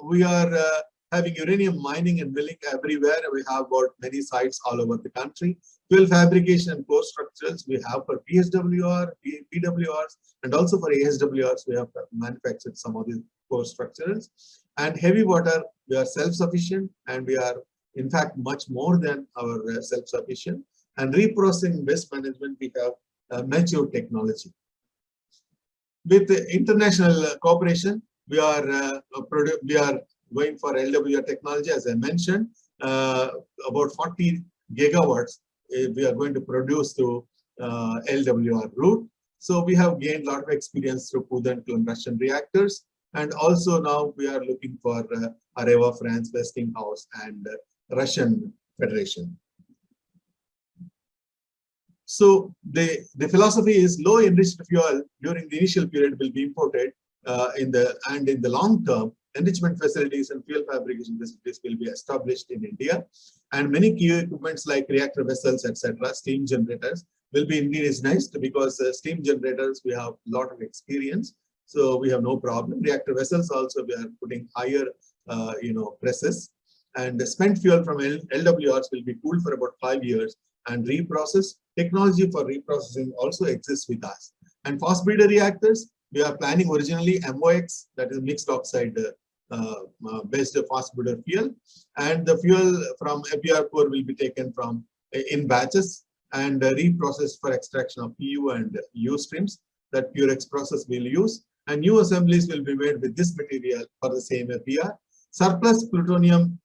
we are having uranium mining and milling everywhere. We have got many sites all over the country. Fuel fabrication and core structures we have for PSWR, PWRs, and also for ASWRs we have manufactured some of these core structures. And heavy water, we are self-sufficient, and we are in fact much more than our self-sufficient. And reprocessing waste management, we have mature technology. With the international cooperation, we are going for LWR technology, as I mentioned. About 40 gigawatts we are going to produce through LWR route. So we have gained a lot of experience through Kudan and Russian reactors, and also now we are looking for Areva, France, Westinghouse, and Russian Federation. So the philosophy is low enriched fuel during the initial period will be imported in the long term, enrichment facilities and fuel fabrication facilities will be established in India, and many key equipments like reactor vessels, etc., steam generators will be indigenized, because steam generators we have a lot of experience, so we have no problem. Reactor vessels also we are putting higher presses, and the spent fuel from LWRs will be cooled for about 5 years and reprocessed. Technology for reprocessing also exists with us. And fast breeder reactors, we are planning originally MOX, that is mixed oxide based fast breeder fuel, and the fuel from APR core will be taken from in batches and reprocessed for extraction of PU and U streams that Purex process will use, and new assemblies will be made with this material for the same APR. Surplus plutonium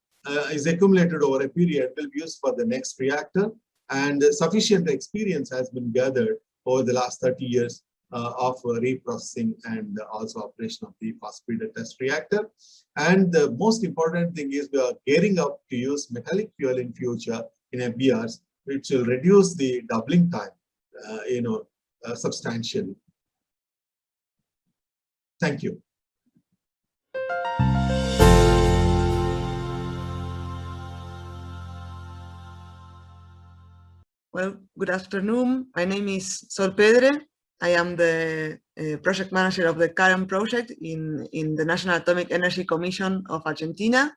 is accumulated over a period, will be used for the next reactor, and sufficient experience has been gathered over the last 30 years of reprocessing and also operation of the fast breeder test reactor. And the most important thing is we are gearing up to use metallic fuel in future in FBRs, which will reduce the doubling time, substantially. Thank you. Well, good afternoon. My name is Sol Pedre. I am the project manager of the current project in the National Atomic Energy Commission of Argentina.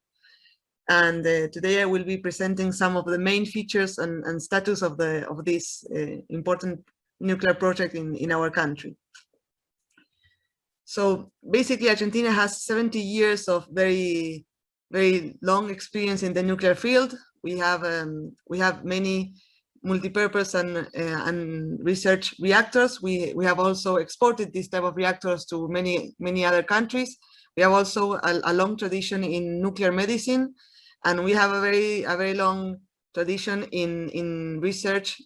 And today I will be presenting some of the main features and status of this important nuclear project in our country. So basically, Argentina has 70 years of very, very long experience in the nuclear field. We have many multi-purpose and research reactors. We have also exported this type of reactors to many other countries. We have also a long tradition in nuclear medicine, and we have a very long tradition in research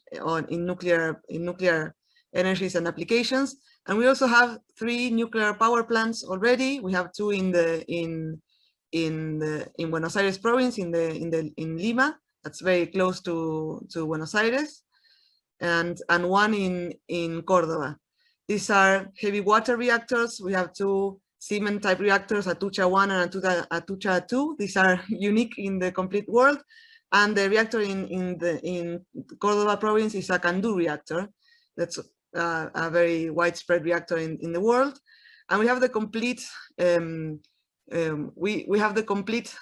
in nuclear energies and applications. And we also have 3 nuclear power plants already. We have 2 in Buenos Aires province in Lima. That's very close to Buenos Aires, and 1 in Córdoba. These are heavy water reactors. We have 2 Siemens type reactors, Atucha 1 and Atucha 2. These are unique in the complete world. And the reactor in Córdoba province is a Candu reactor. That's a very widespread reactor in the world. And we have the complete we have the complete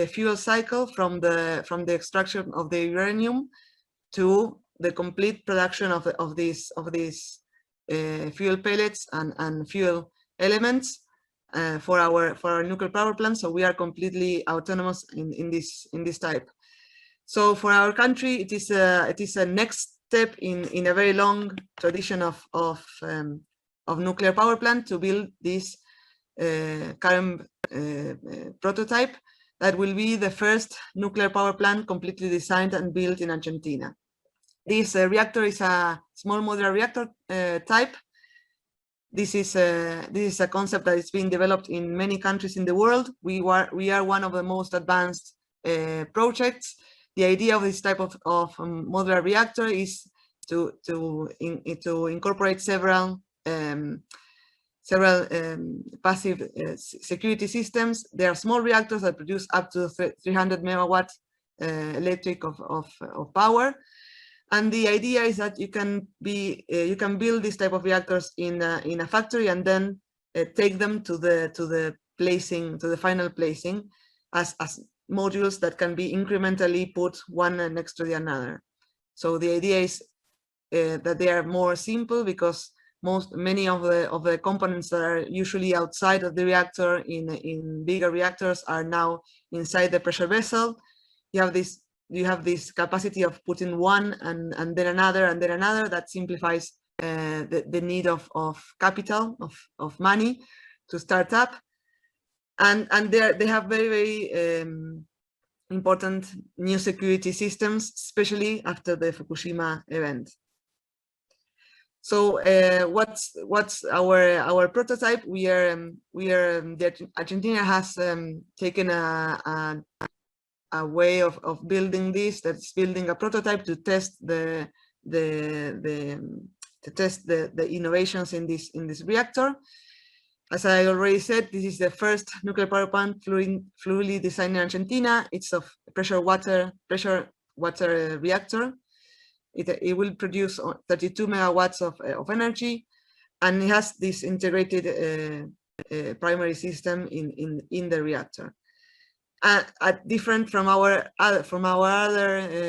fuel cycle from the extraction of the uranium to the complete production of these fuel pellets and fuel elements for our nuclear power plant. So we are completely autonomous in this type. So for our country, it is a next step in a very long tradition of nuclear power plant to build this current prototype that will be the first nuclear power plant completely designed and built in Argentina. This reactor is a small modular reactor type. This is a concept that is being developed in many countries in the world. We are one of the most advanced projects. The idea of this type of modular reactor is to incorporate several passive security systems. There are small reactors that produce up to 300 megawatts electric of power. And the idea is that you can build this type of reactors in a factory and then take them to the final placing as modules that can be incrementally put one next to the another. So the idea is that they are more simple because many of the components that are usually outside of the reactor in bigger reactors are now inside the pressure vessel. You have this capacity of putting one and then another and then another. That simplifies the need of capital, of money to start up. And they have very, very important new security systems, especially after the Fukushima event. So what's our prototype? Argentina has taken a way of building this, that's building a prototype to test the innovations in this reactor. As I already said, this is the first nuclear power plant fully designed in Argentina. It's a pressure water reactor. It will produce 32 megawatts of energy, and it has this integrated primary system in the reactor. Different from our other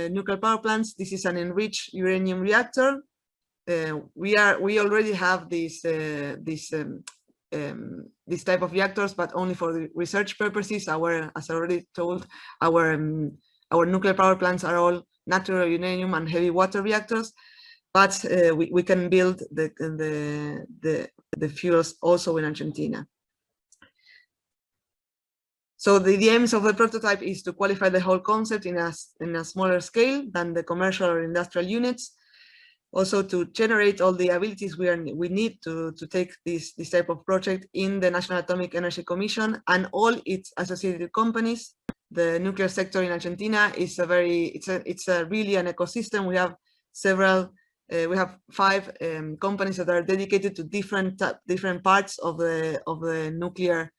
nuclear power plants, this is an enriched uranium reactor. We already have this type of reactors, but only for the research purposes. As I already told, our nuclear power plants are all natural uranium and heavy water reactors, but we can build the fuels also in Argentina. So the aims of the prototype is to qualify the whole concept in a smaller scale than the commercial or industrial units. Also to generate all the abilities we need to take this type of project in the National Atomic Energy Commission and all its associated companies. The nuclear sector in Argentina is it's really an ecosystem. We have we have 5 companies that are dedicated to different parts of the nuclear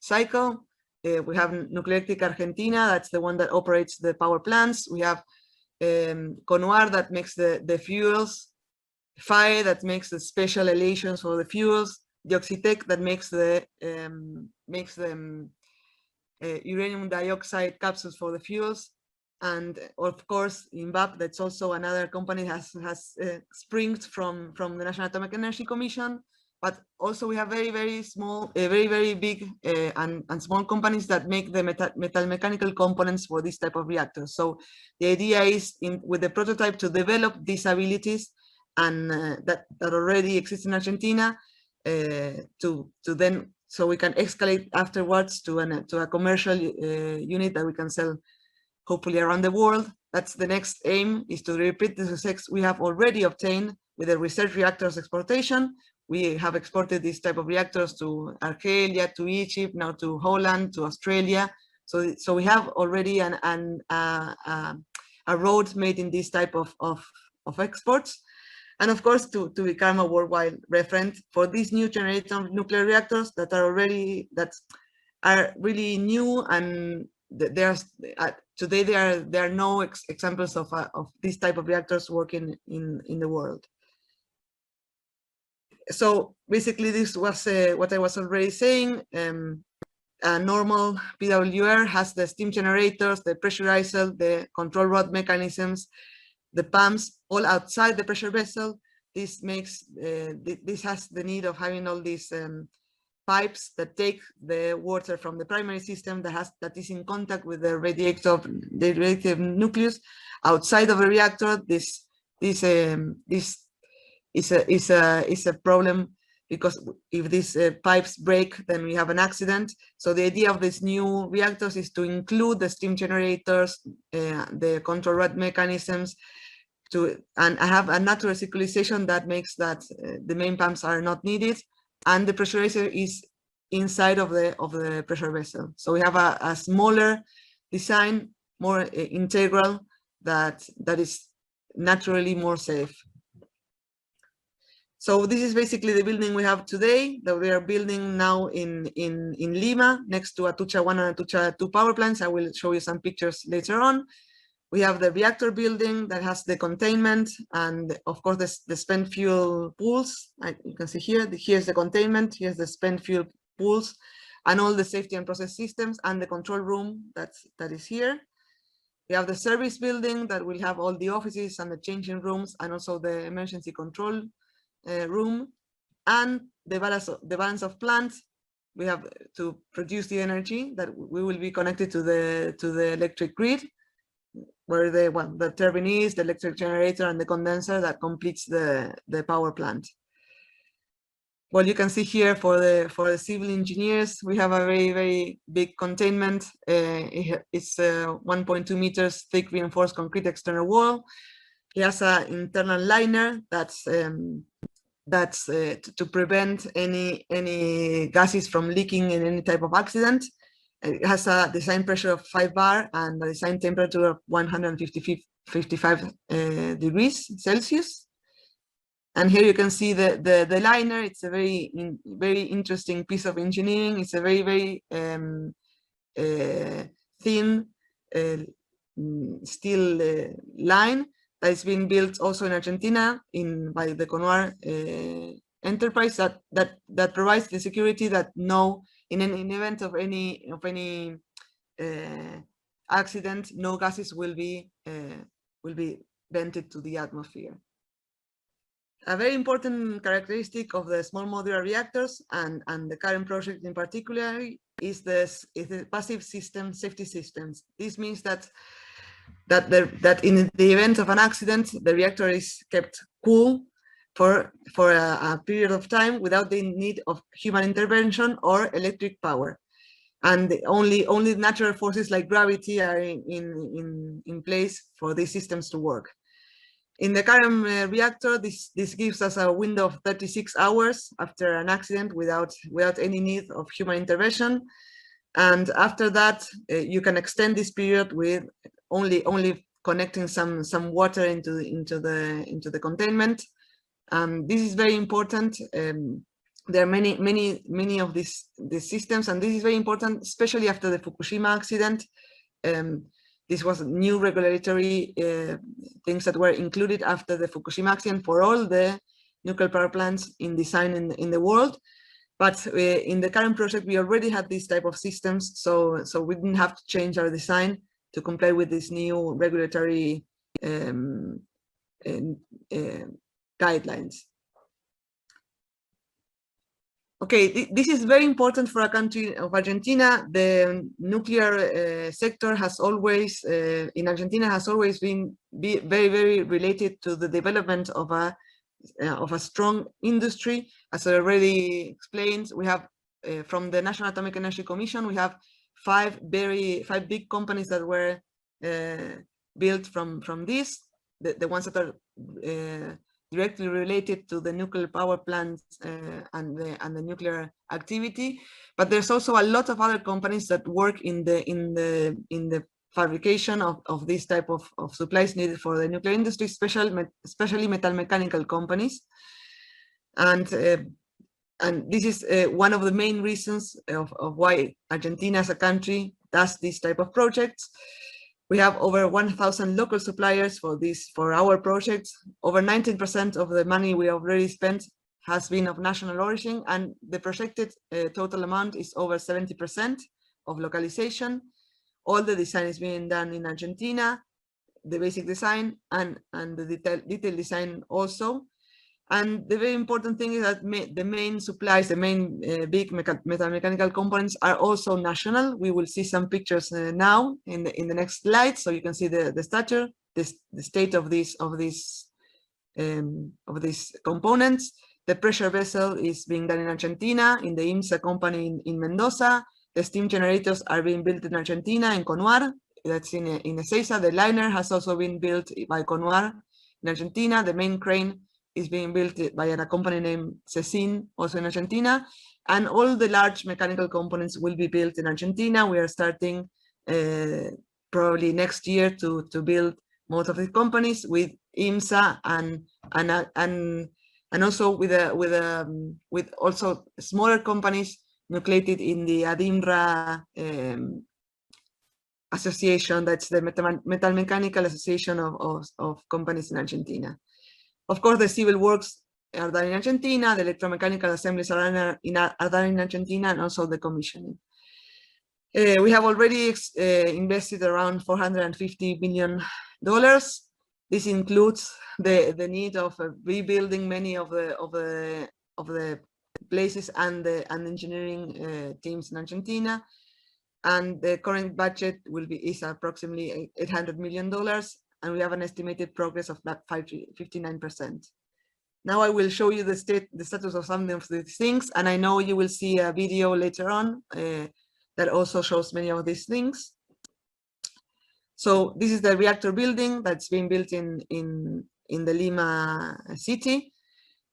cycle. We have Nuclearelectrica Argentina, that's the one that operates the power plants. We have Conuar that makes the fuels, FAE that makes the special elations for the fuels, Dioxitec that makes the uranium dioxide capsules for the fuels, and of course INVAP, that's also another company has springed from the National Atomic Energy Commission. But also we have very small, very big and small companies that make the metal mechanical components for this type of reactors. So the idea is with the prototype to develop these abilities and that already exist in Argentina so we can escalate afterwards to a commercial unit that we can sell hopefully around the world. That's the next aim, is to repeat the success we have already obtained with the research reactors exportation. We have exported this type of reactors to Argelia, to Egypt, now to Holland, to Australia. So we have already a road made in this type of exports. And of course, to become a worldwide reference for these new generation of nuclear reactors that are really new, and today there are no examples of this type of reactors working in the world. So basically, this was what I was already saying. a normal PWR has the steam generators, the pressurized, the control rod mechanisms, the pumps, all outside the pressure vessel. This makes this has the need of having all these pipes that take the water from the primary system that is in contact with the radioactive nucleus outside of a reactor. This is a problem, because if these pipes break, then we have an accident. So the idea of these new reactors is to include the steam generators, the control rod mechanisms, and have a natural circulation that makes that the main pumps are not needed, and the pressurizer is inside of the pressure vessel. So we have a smaller design, more integral, that is naturally more safe. So this is basically the building we have today, that we are building now in Lima, next to Atucha 1 and Atucha 2 power plants. I will show you some pictures later on. We have the reactor building that has the containment, and of course the spent fuel pools. You can see here, here's the containment, here's the spent fuel pools, and all the safety and process systems, and the control room that is here. We have the service building that will have all the offices and the changing rooms, and also the emergency control room, and the balance of plant. We have to produce the energy that we will be connected to the electric grid, where the turbine is, the electric generator, and the condenser that completes the power plant. Well, you can see here for the civil engineers, we have a very, very big containment. It's 1.2 meters thick reinforced concrete external wall. It has an internal liner that's to prevent any gases from leaking in any type of accident. It has a design pressure of 5 bar and a design temperature of 155 degrees Celsius. And here you can see the liner. It's a very interesting piece of engineering. It's a very, very thin steel line that is being built also in Argentina by the Conoir enterprise that provides the security that in an event of any accident, no gases will be vented to the atmosphere. A very important characteristic of the small modular reactors and the current project in particular is the passive system safety systems. This means that in the event of an accident, the reactor is kept cool for a period of time without the need of human intervention or electric power, and only natural forces like gravity are in place for these systems to work. In the current reactor, this gives us a window of 36 hours after an accident without any need of human intervention, and after that you can extend this period with only connecting some water into the containment. This is very important. There are many of these systems, and this is very important, especially after the Fukushima accident. This was new regulatory things that were included after the Fukushima accident for all the nuclear power plants in design in the world. But in the current project, we already had these type of systems, so we didn't have to change our design to comply with these new regulatory guidelines. Okay, this is very important for a country of Argentina. The nuclear sector has always, in Argentina, has always been very, very related to the development of a strong industry. As I already explained, we have from the National Atomic Energy Commission, we have five big companies that were built from this. The ones that are directly related to the nuclear power plants and the nuclear activity, but there's also a lot of other companies that work in the fabrication of this type of supplies needed for the nuclear industry, especially metal mechanical companies, and this is one of the main reasons of why Argentina as a country does this type of projects. We have over 1,000 local suppliers for our projects. Over 19% of the money we already spent has been of national origin, and the projected total amount is over 70% of localization. All the design is being done in Argentina, the basic design and the detailed design also. And the very important thing is that the main supplies, the main big mechanical components are also national. We will see some pictures now in the next slide, so you can see the stature, the state of these components. The pressure vessel is being done in Argentina, in the IMSA company in Mendoza. The steam generators are being built in Argentina, in Conuar, that's in Ezeiza. The liner has also been built by Conuar in Argentina. The main crane is being built by a company named Cecin, also in Argentina. And all the large mechanical components will be built in Argentina. We are starting probably next year to build most of the companies with IMSA and also with also smaller companies nucleated in the ADIMRA association. That's the Metal Mechanical Association of companies in Argentina. Of course, the civil works are done in Argentina, the electromechanical assemblies are done in Argentina, and also the commissioning. We have already invested around $450 million. This includes the need of rebuilding many of the places and the engineering teams in Argentina. And the current budget is approximately $800 million, and we have an estimated progress of about 59%. Now I will show you the status of some of these things, and I know you will see a video later on that also shows many of these things. So this is the reactor building that's being built in the Lima city.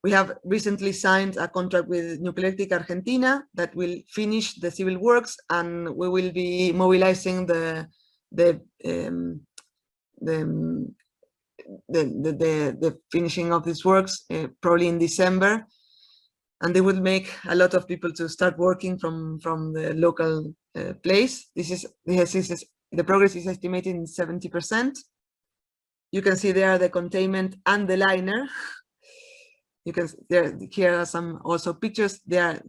We have recently signed a contract with Nuclearelectrica Argentina that will finish the civil works, and we will be mobilizing the finishing of these works probably in December, and they will make a lot of people to start working from the local place. The progress is estimated in 70%. You can see there the containment and the liner. You can here are some also pictures.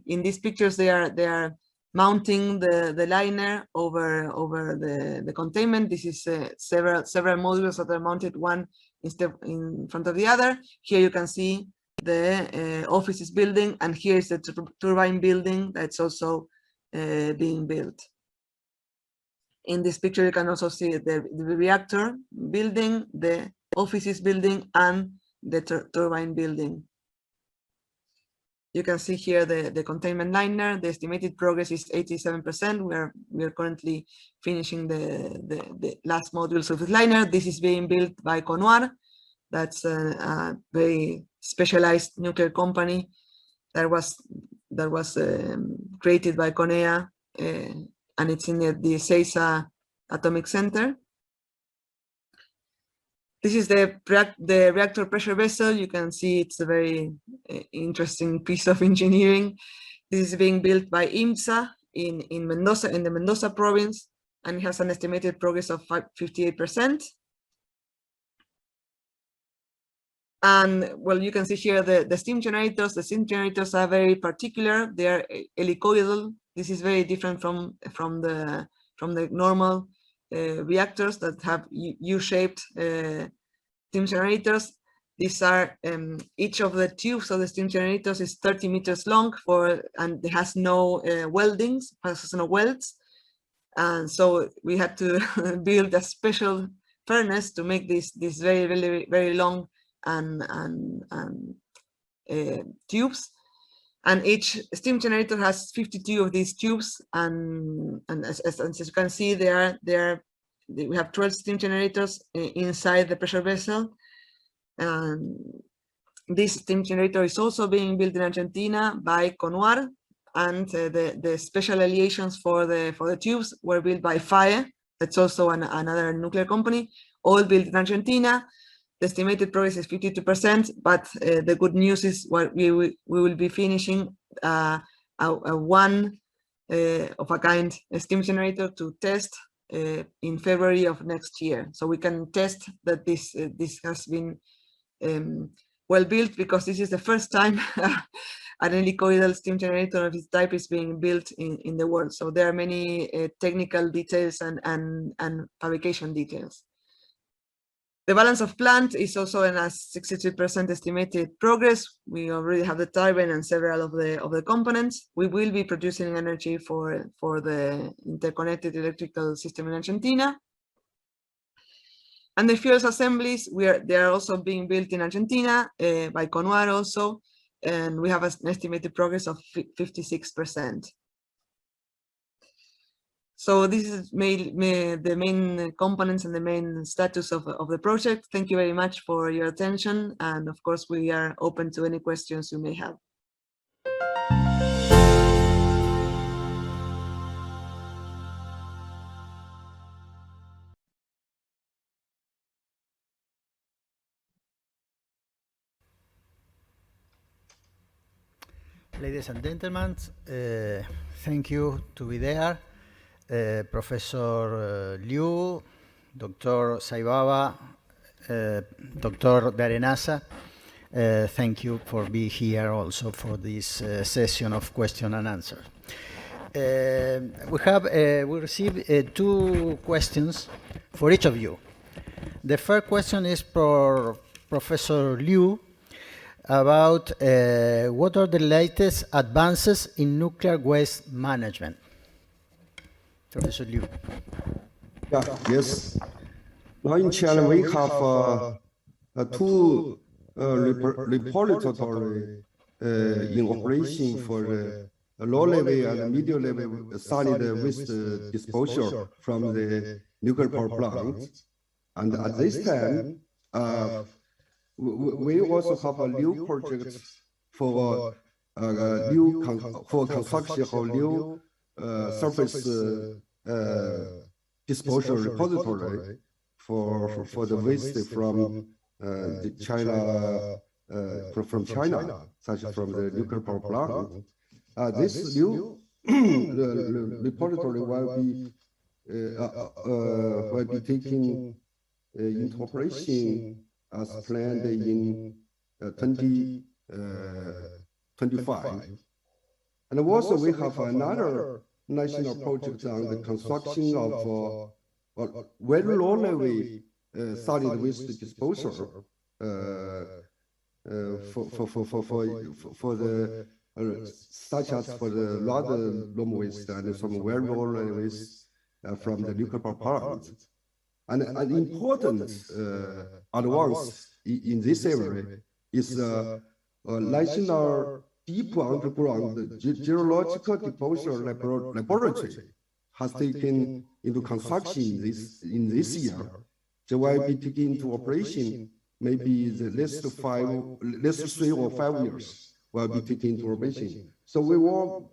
In these pictures they are mounting the liner over the containment. This is several modules that are mounted one in front of the other. Here you can see the offices building, and here is the turbine building that's also being built. In this picture you can also see the reactor building, the offices building, and the turbine building. You can see here the containment liner. The estimated progress is 87%. We are currently finishing the last modules of the liner. This is being built by Conuar. That's a very specialized nuclear company that was created by CONEA, and it's in the Ezeiza Atomic Center. This is the reactor pressure vessel. You can see it's a very interesting piece of engineering. This is being built by IMSA in Mendoza, in the Mendoza province, and it has an estimated progress of 58%. And well, you can see here the steam generators. The steam generators are very particular. They are helicoidal. This is very different from the normal reactors that have U-shaped steam generators. These are each of the tubes of the steam generators is 30 meters long and it has no weldings, has no welds, and so we had to build a special furnace to make these very long and tubes. And each steam generator has 52 of these tubes, and as you can see, we have 12 steam generators inside the pressure vessel. And this steam generator is also being built in Argentina by Conuar, and the special aleations for the tubes were built by FAE. That's also another nuclear company, all built in Argentina. The estimated progress is 52%, but the good news is we will be finishing a one of a kind steam generator to test in February of next year. So we can test that this has been well built because this is the first time an helicoidal steam generator of this type is being built in the world. So there are many technical details and fabrication details. The balance of plant is also in a 63% estimated progress. We already have the turbine and several of the components. We will be producing energy for the interconnected electrical system in Argentina. And the fuels assemblies, they are also being built in Argentina by Conuar also, and we have an estimated progress of 56%. So this is the main components and the main status of the project. Thank you very much for your attention. And of course, we are open to any questions you may have. Ladies and gentlemen, thank you to be there. Professor Liu, Dr. Saibaba, Dr. De Arenaza, thank you for being here also for this session of question and answer. We received 2 questions for each of you. The first question is for Professor Liu about what are the latest advances in nuclear waste management. Professor Liu. Yeah, yes. Now in China, we have 2 repositories in operation for low-level and medium-level solid waste disposal from the nuclear power plant. And at this time, we also have a new project for construction of new surface disposal repository for the waste from China, such as from the nuclear power plant. This new repository will be taken into operation as planned in 2025. And also we have another national project on the construction of very low-level solid waste disposal for the such as for the large loam waste and some very low-level waste from the nuclear power plant. And an important advance in this area is national deep underground geological disposal laboratory has taken into construction in this year. They will be taken into operation maybe the next 3 or 5 years will be taken into operation. So we will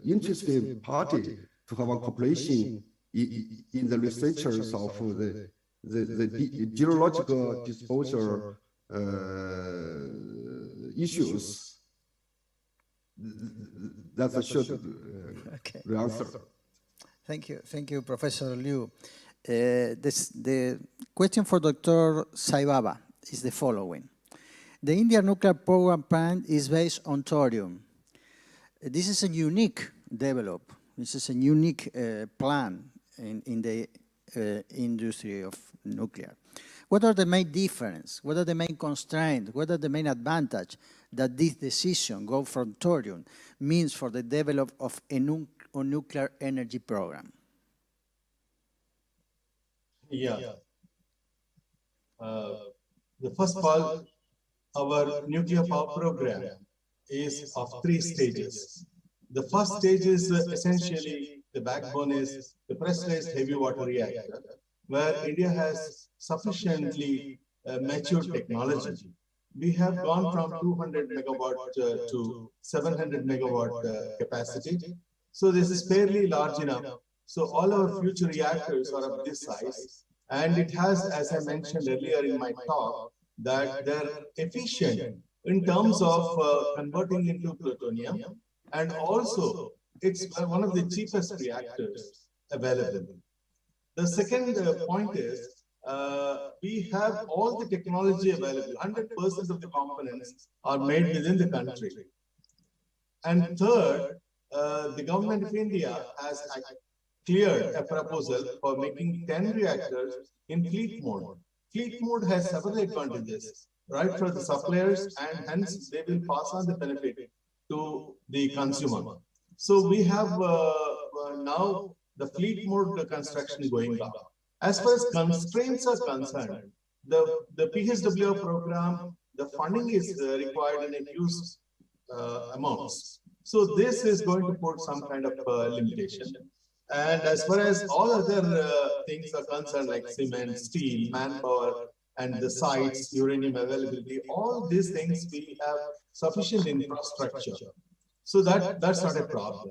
interested party to have a cooperation in the researchers of the geological disposal issues. That's a short answer. Thank you, Professor Liu. The question for Dr. Saibaba is the following. The Indian nuclear power plant is based on thorium. This is a unique development. This is a unique plan in the industry of nuclear. What are the main differences? What are the main constraints? What are the main advantages that this decision, go from thorium, means for the development of a nuclear energy program? Yeah. The first of all, our nuclear power program is of 3 stages. The first stage is essentially, the backbone is the pressurized heavy water reactor, where India has sufficiently mature technology. We have gone from 200 megawatt to 700 megawatt capacity. So this is fairly large enough. So all our future reactors are of this size. And it has, as I mentioned earlier in my talk, that they're efficient in terms of converting into plutonium. And also, it's one of the cheapest reactors available. The second point is we have all the technology available. 100% of the components are made within the country. And third, the government of India has cleared a proposal for making 10 reactors in fleet mode. Fleet mode has several advantages, right, for the suppliers, and hence they will pass on the benefit to the consumer. So we have now the fleet mode construction going up. As far as constraints are concerned, the PHWR program, the funding is required in a huge amounts. So this is going to put some kind of limitation. And as far as all other things are concerned, like cement, steel, manpower, and the sites, uranium availability, all these things we have sufficient infrastructure. So that's not a problem.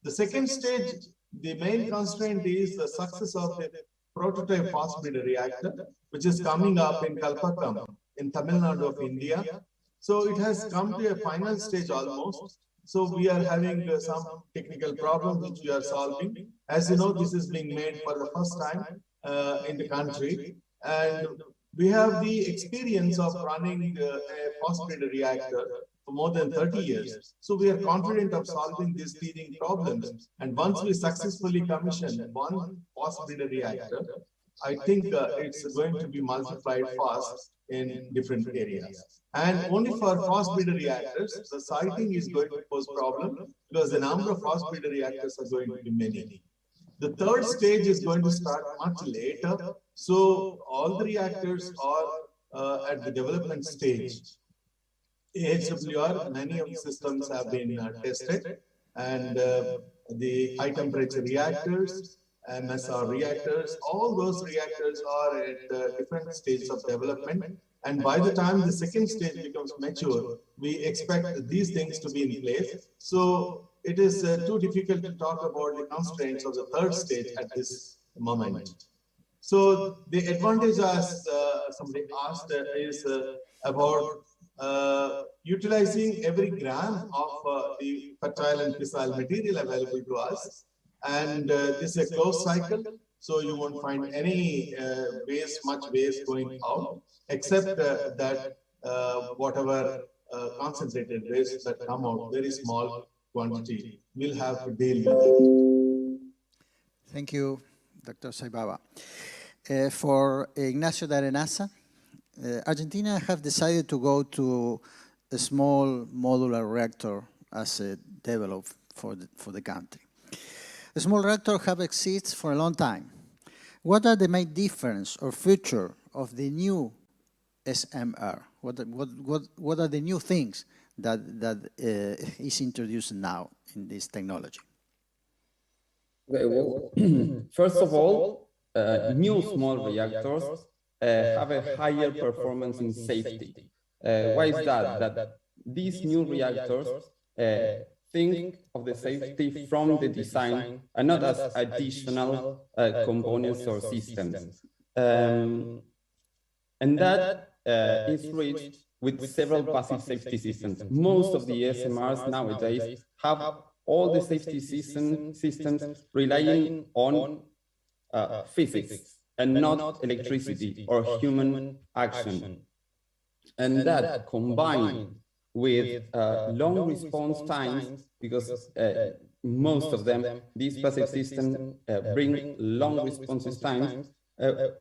The second stage, the main constraint is the success of the prototype fast-breeder reactor, which is coming up in Kalpakkam in Tamil Nadu of India. So it has come to a final stage almost. So we are having some technical problems which we are solving. As you know, this is being made for the first time in the country. And we have the experience of running a fast-breeder reactor for more than 30 years. So we are confident of solving these teething problems. And once we successfully commission one fast-breeder reactor, I think it's going to be multiplied fast in different areas. And only for fast-breeder reactors, the siting is going to pose problem because the number of fast-breeder reactors are going to be many. The third stage is going to start much later. So all the reactors are at the development stage. AHWR, many of the systems have been tested, and the high temperature reactors, MSR reactors, all those reactors are at different stages of development. And by the time the second stage becomes mature, we expect these things to be in place. So it is too difficult to talk about the constraints of the third stage at this moment. So the advantage, as somebody asked, is about utilizing every gram of the fertile and fissile material available to us. And this is a closed cycle, so you won't find any much waste going out, except that whatever concentrated waste that come out, very small quantity, we'll have to deal with it. Thank you, Dr. Saibaba. For Ignacio de Arenaza, Argentina have decided to go to a small modular reactor as a develop for the country. The small reactor have existed for a long time. What are the main difference or feature of the new SMR? What are the new things that is introduced now in this technology? Okay, well, first of all, new small reactors have a higher performance in safety. Why is that? That these new reactors think of the safety from the design and not as additional components or systems. And that is reached with several passive safety systems. Most of the SMRs nowadays have all the safety systems relying on physics and not electricity or human action. And that combined with long response times, because most of them, these passive systems bring long response times.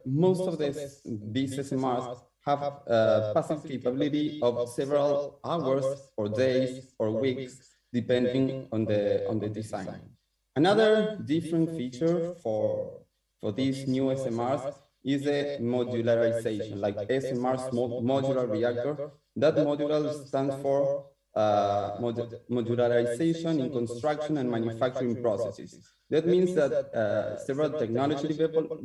Most of these SMRs have passive capability of several hours or days or weeks, depending on the design. Another different feature for these new SMRs is the modularization, like SMR small modular reactor. That modular stands for modularization in construction and manufacturing processes. That means that several technology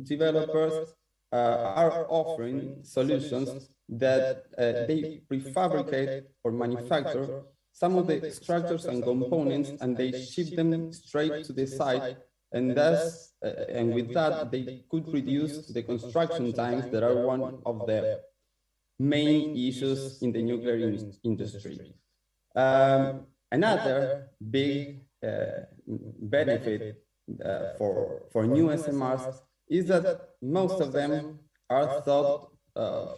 developers are offering solutions that they prefabricate or manufacture some of the structures and components, and they ship them straight to the site. And thus, and with that, they could reduce the construction times that are one of the main issues in the nuclear industry. Another big benefit for new SMRs is that most of them are thought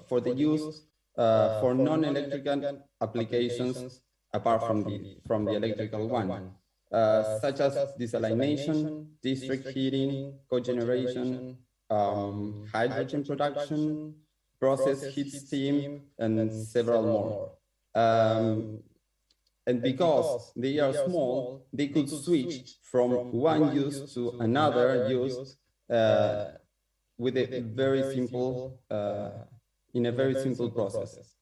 for the use for non-electrical applications apart from the electrical one, such as desalination, district heating, cogeneration, hydrogen production, process heat steam, and several more. And because they are small, they could switch from one use to another use with a very simple, in a very simple process.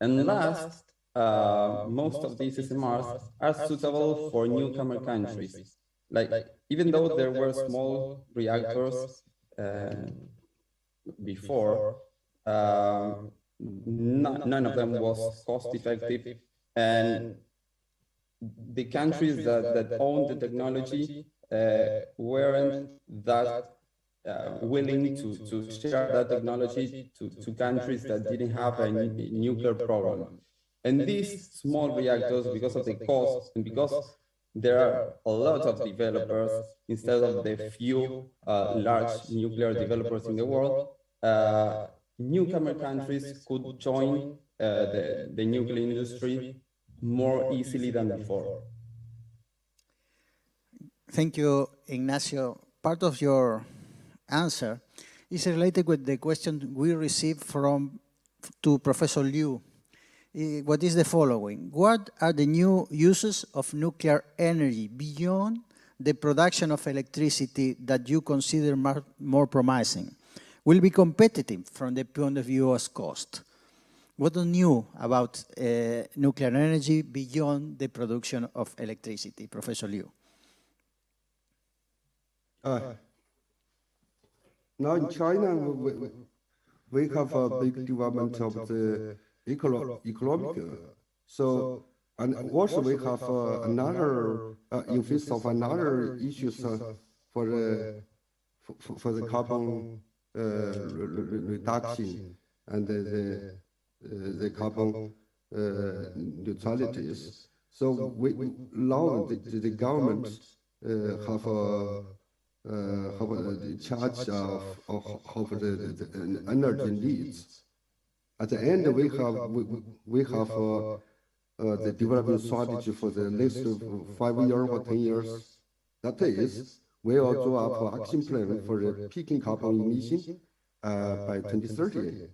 And last, most of these SMRs are suitable for newcomer countries. Like, even though there were small reactors before, none of them was cost effective, and the countries that owned the technology weren't that willing to share that technology to countries that didn't have a nuclear program. And these small reactors, because of the cost and because there are a lot of developers instead of the few large nuclear developers in the world, newcomer countries could join the nuclear industry more easily than before. Thank you, Ignacio. Part of your answer is related with the question we received to Professor Liu. What is the following? What are the new uses of nuclear energy beyond the production of electricity that you consider more promising? Will be competitive from the point of view of cost? What is new about nuclear energy beyond the production of electricity? Professor Liu. Now in China, we have a big development of the economic. So, and also we have another, in face of another issues for the carbon reduction and the carbon neutralities. So now the government have the charge of the energy needs. At the end, we have the development strategy for the next 5 years or 10 years. That is, we will draw up an action plan for the peaking carbon emission by 2030.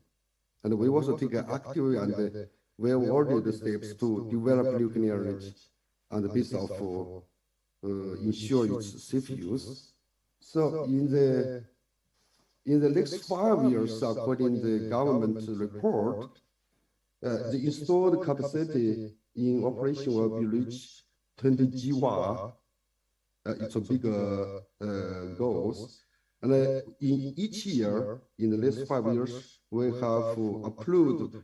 And we also take an active and well-ordered steps to develop nuclear energy on the basis of ensure its safe use. So in the next 5 years, according to the government report, the installed capacity in operation will be reached 20 GW. It's a big goal. And in each year, in the next 5 years, we have approved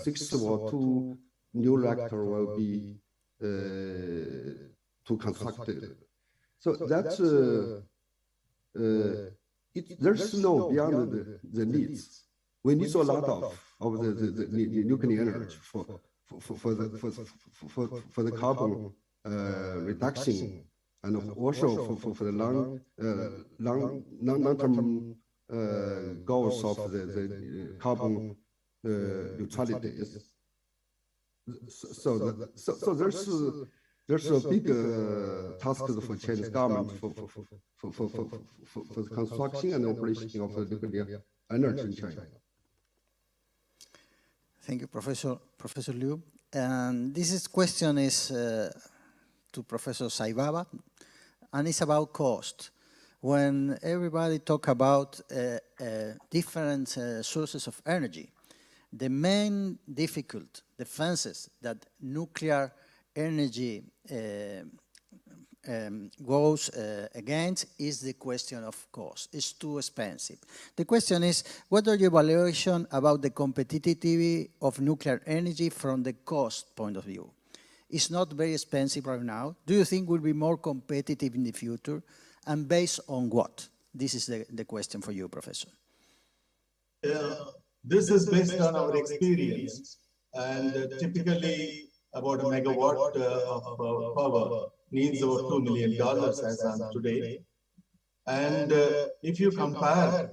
6 or 2 new reactors will be to constructed. So that's there's no beyond the needs. We need a lot of the nuclear energy for the carbon reduction, and also for the long-term goals of the carbon neutrality. So there's a big task for Chinese government for the construction and operation of the nuclear energy in China. Thank you, Professor Liu. And this question is to Professor Saibaba, and it's about cost. When everybody talk about different sources of energy, the main defenses that nuclear energy goes against is the question of cost. It's too expensive. The question is, what are your evaluation about the competitivity of nuclear energy from the cost point of view? It's not very expensive right now. Do you think will be more competitive in the future? And based on what? This is the question for you, Professor. This is based on our experience, and typically about a megawatt of power needs over $2 million as on today. And if you compare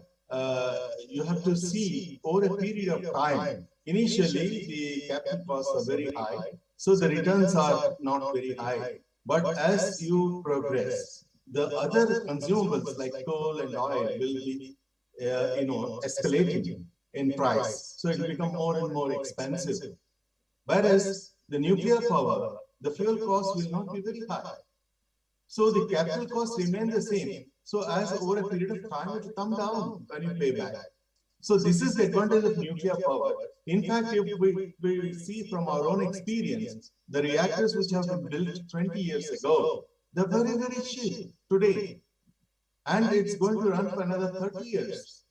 you have to see over a period of time. Initially, the capital costs are very high, so the returns are not very high. But as you progress, the other consumables like coal and oil will be, escalating in price. So it will become more and more expensive. Whereas the nuclear power, the fuel cost will not be very high. So the capital costs remain the same. So as over a period of time, it will come down when you pay back. So this is the advantage of nuclear power. In fact, if we see from our own experience, the reactors which have been built 20 years ago, they're very, very cheap today. And it's going to run for another 30 years.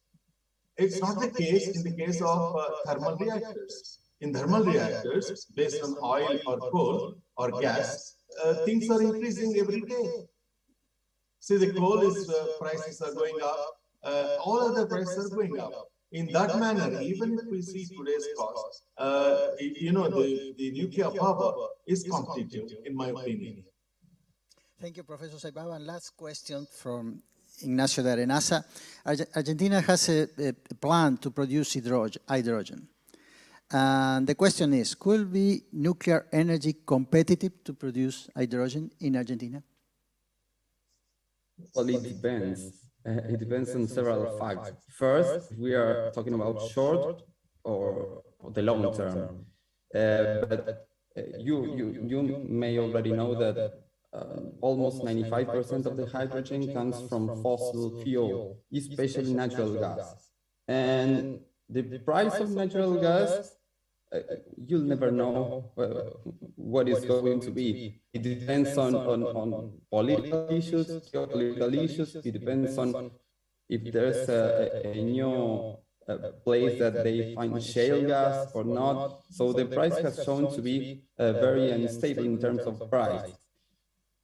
It's not the case in the case of thermal reactors. In thermal reactors, based on oil or coal or gas, things are increasing every day. See, the coal prices are going up, all other prices are going up. In that manner, even if we see today's cost, the nuclear power is competitive, in my opinion. Thank you, Professor Saibaba. And last question from Ignacio de Arenaza. Argentina has a plan to produce hydrogen. And the question is, could be nuclear energy competitive to produce hydrogen in Argentina? Well, it depends. It depends on several factors. First, we are talking about short or the long term. But you may already know that almost 95% of the hydrogen comes from fossil fuel, especially natural gas. And the price of natural gas, you'll never know what it's going to be. It depends on political issues, geopolitical issues. It depends on if there's a new place that they find shale gas or not. So the price has shown to be very unstable in terms of price.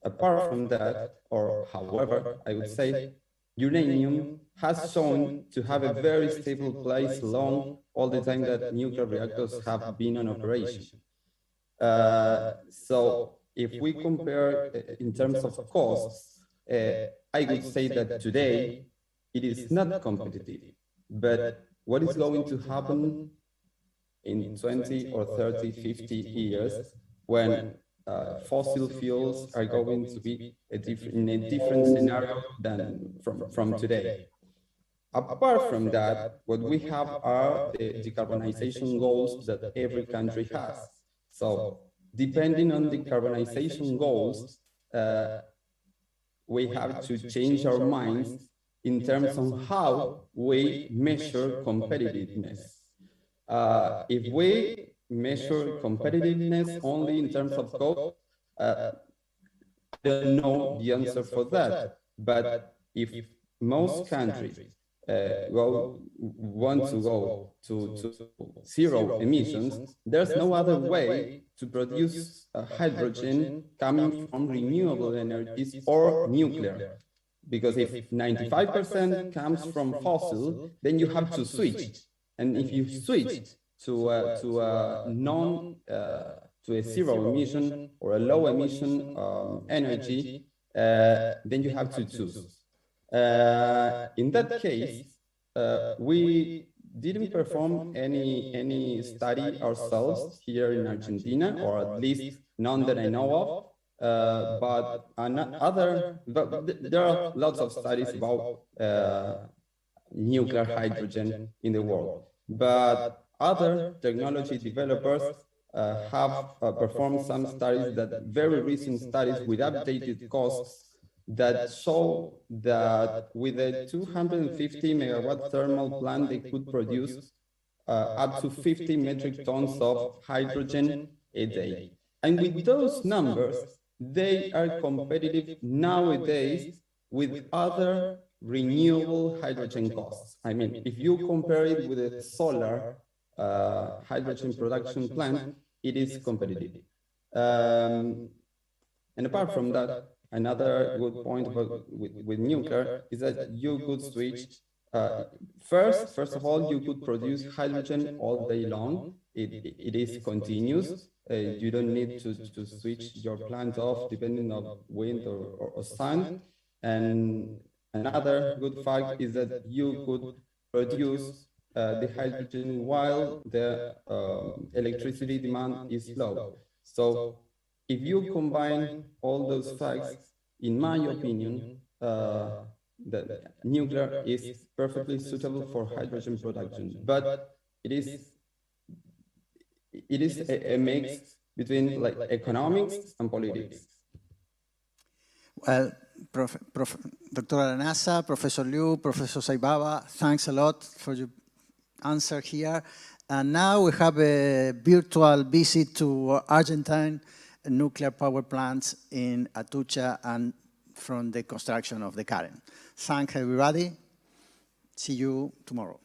Apart from that, or however, I would say, uranium has shown to have a very stable place along all the time that nuclear reactors have been in operation. So if we compare in terms of costs, I would say that today it is not competitive. But what is going to happen in 20 or 30, 50 years when fossil fuels are going to be in a different scenario than from today? Apart from that, what we have are the decarbonization goals that every country has. So depending on the decarbonization goals, we have to change our minds in terms of how we measure competitiveness. If we measure competitiveness only in terms of cost, I don't know the answer for that. But if most countries want to go to zero emissions, there's no other way to produce hydrogen coming from renewable energies or nuclear. Because if 95% comes from fossil, then you have to switch. And if you switch to a zero emission or a low emission energy, then you have to choose. In that case, we didn't perform any study ourselves here in Argentina, or at least none that I know of. But there are lots of studies about nuclear hydrogen in the world. But other technology developers have performed some studies, very recent studies with updated costs, that show that with a 250 megawatt thermal plant, they could produce up to 50 metric tons of hydrogen a day. And with those numbers, they are competitive nowadays with other renewable hydrogen costs. I mean, if you compare it with a solar hydrogen production plant, it is competitive. And apart from that, another good point with nuclear is that you could switch. First of all, you could produce hydrogen all day long. It is continuous. You don't need to switch your plant off depending on wind or sun. And another good fact is that you could produce the hydrogen while the electricity demand is low. So if you combine all those facts, in my opinion, the nuclear is perfectly suitable for hydrogen production, but it is a mix between like economics and politics. Well, Dr. Aranasa, Professor Liu, Professor Saibaba, thanks a lot for your answer here. And now we have a virtual visit to Argentine nuclear power plants in Atucha and from the construction of the current. Thanks everybody. See you tomorrow.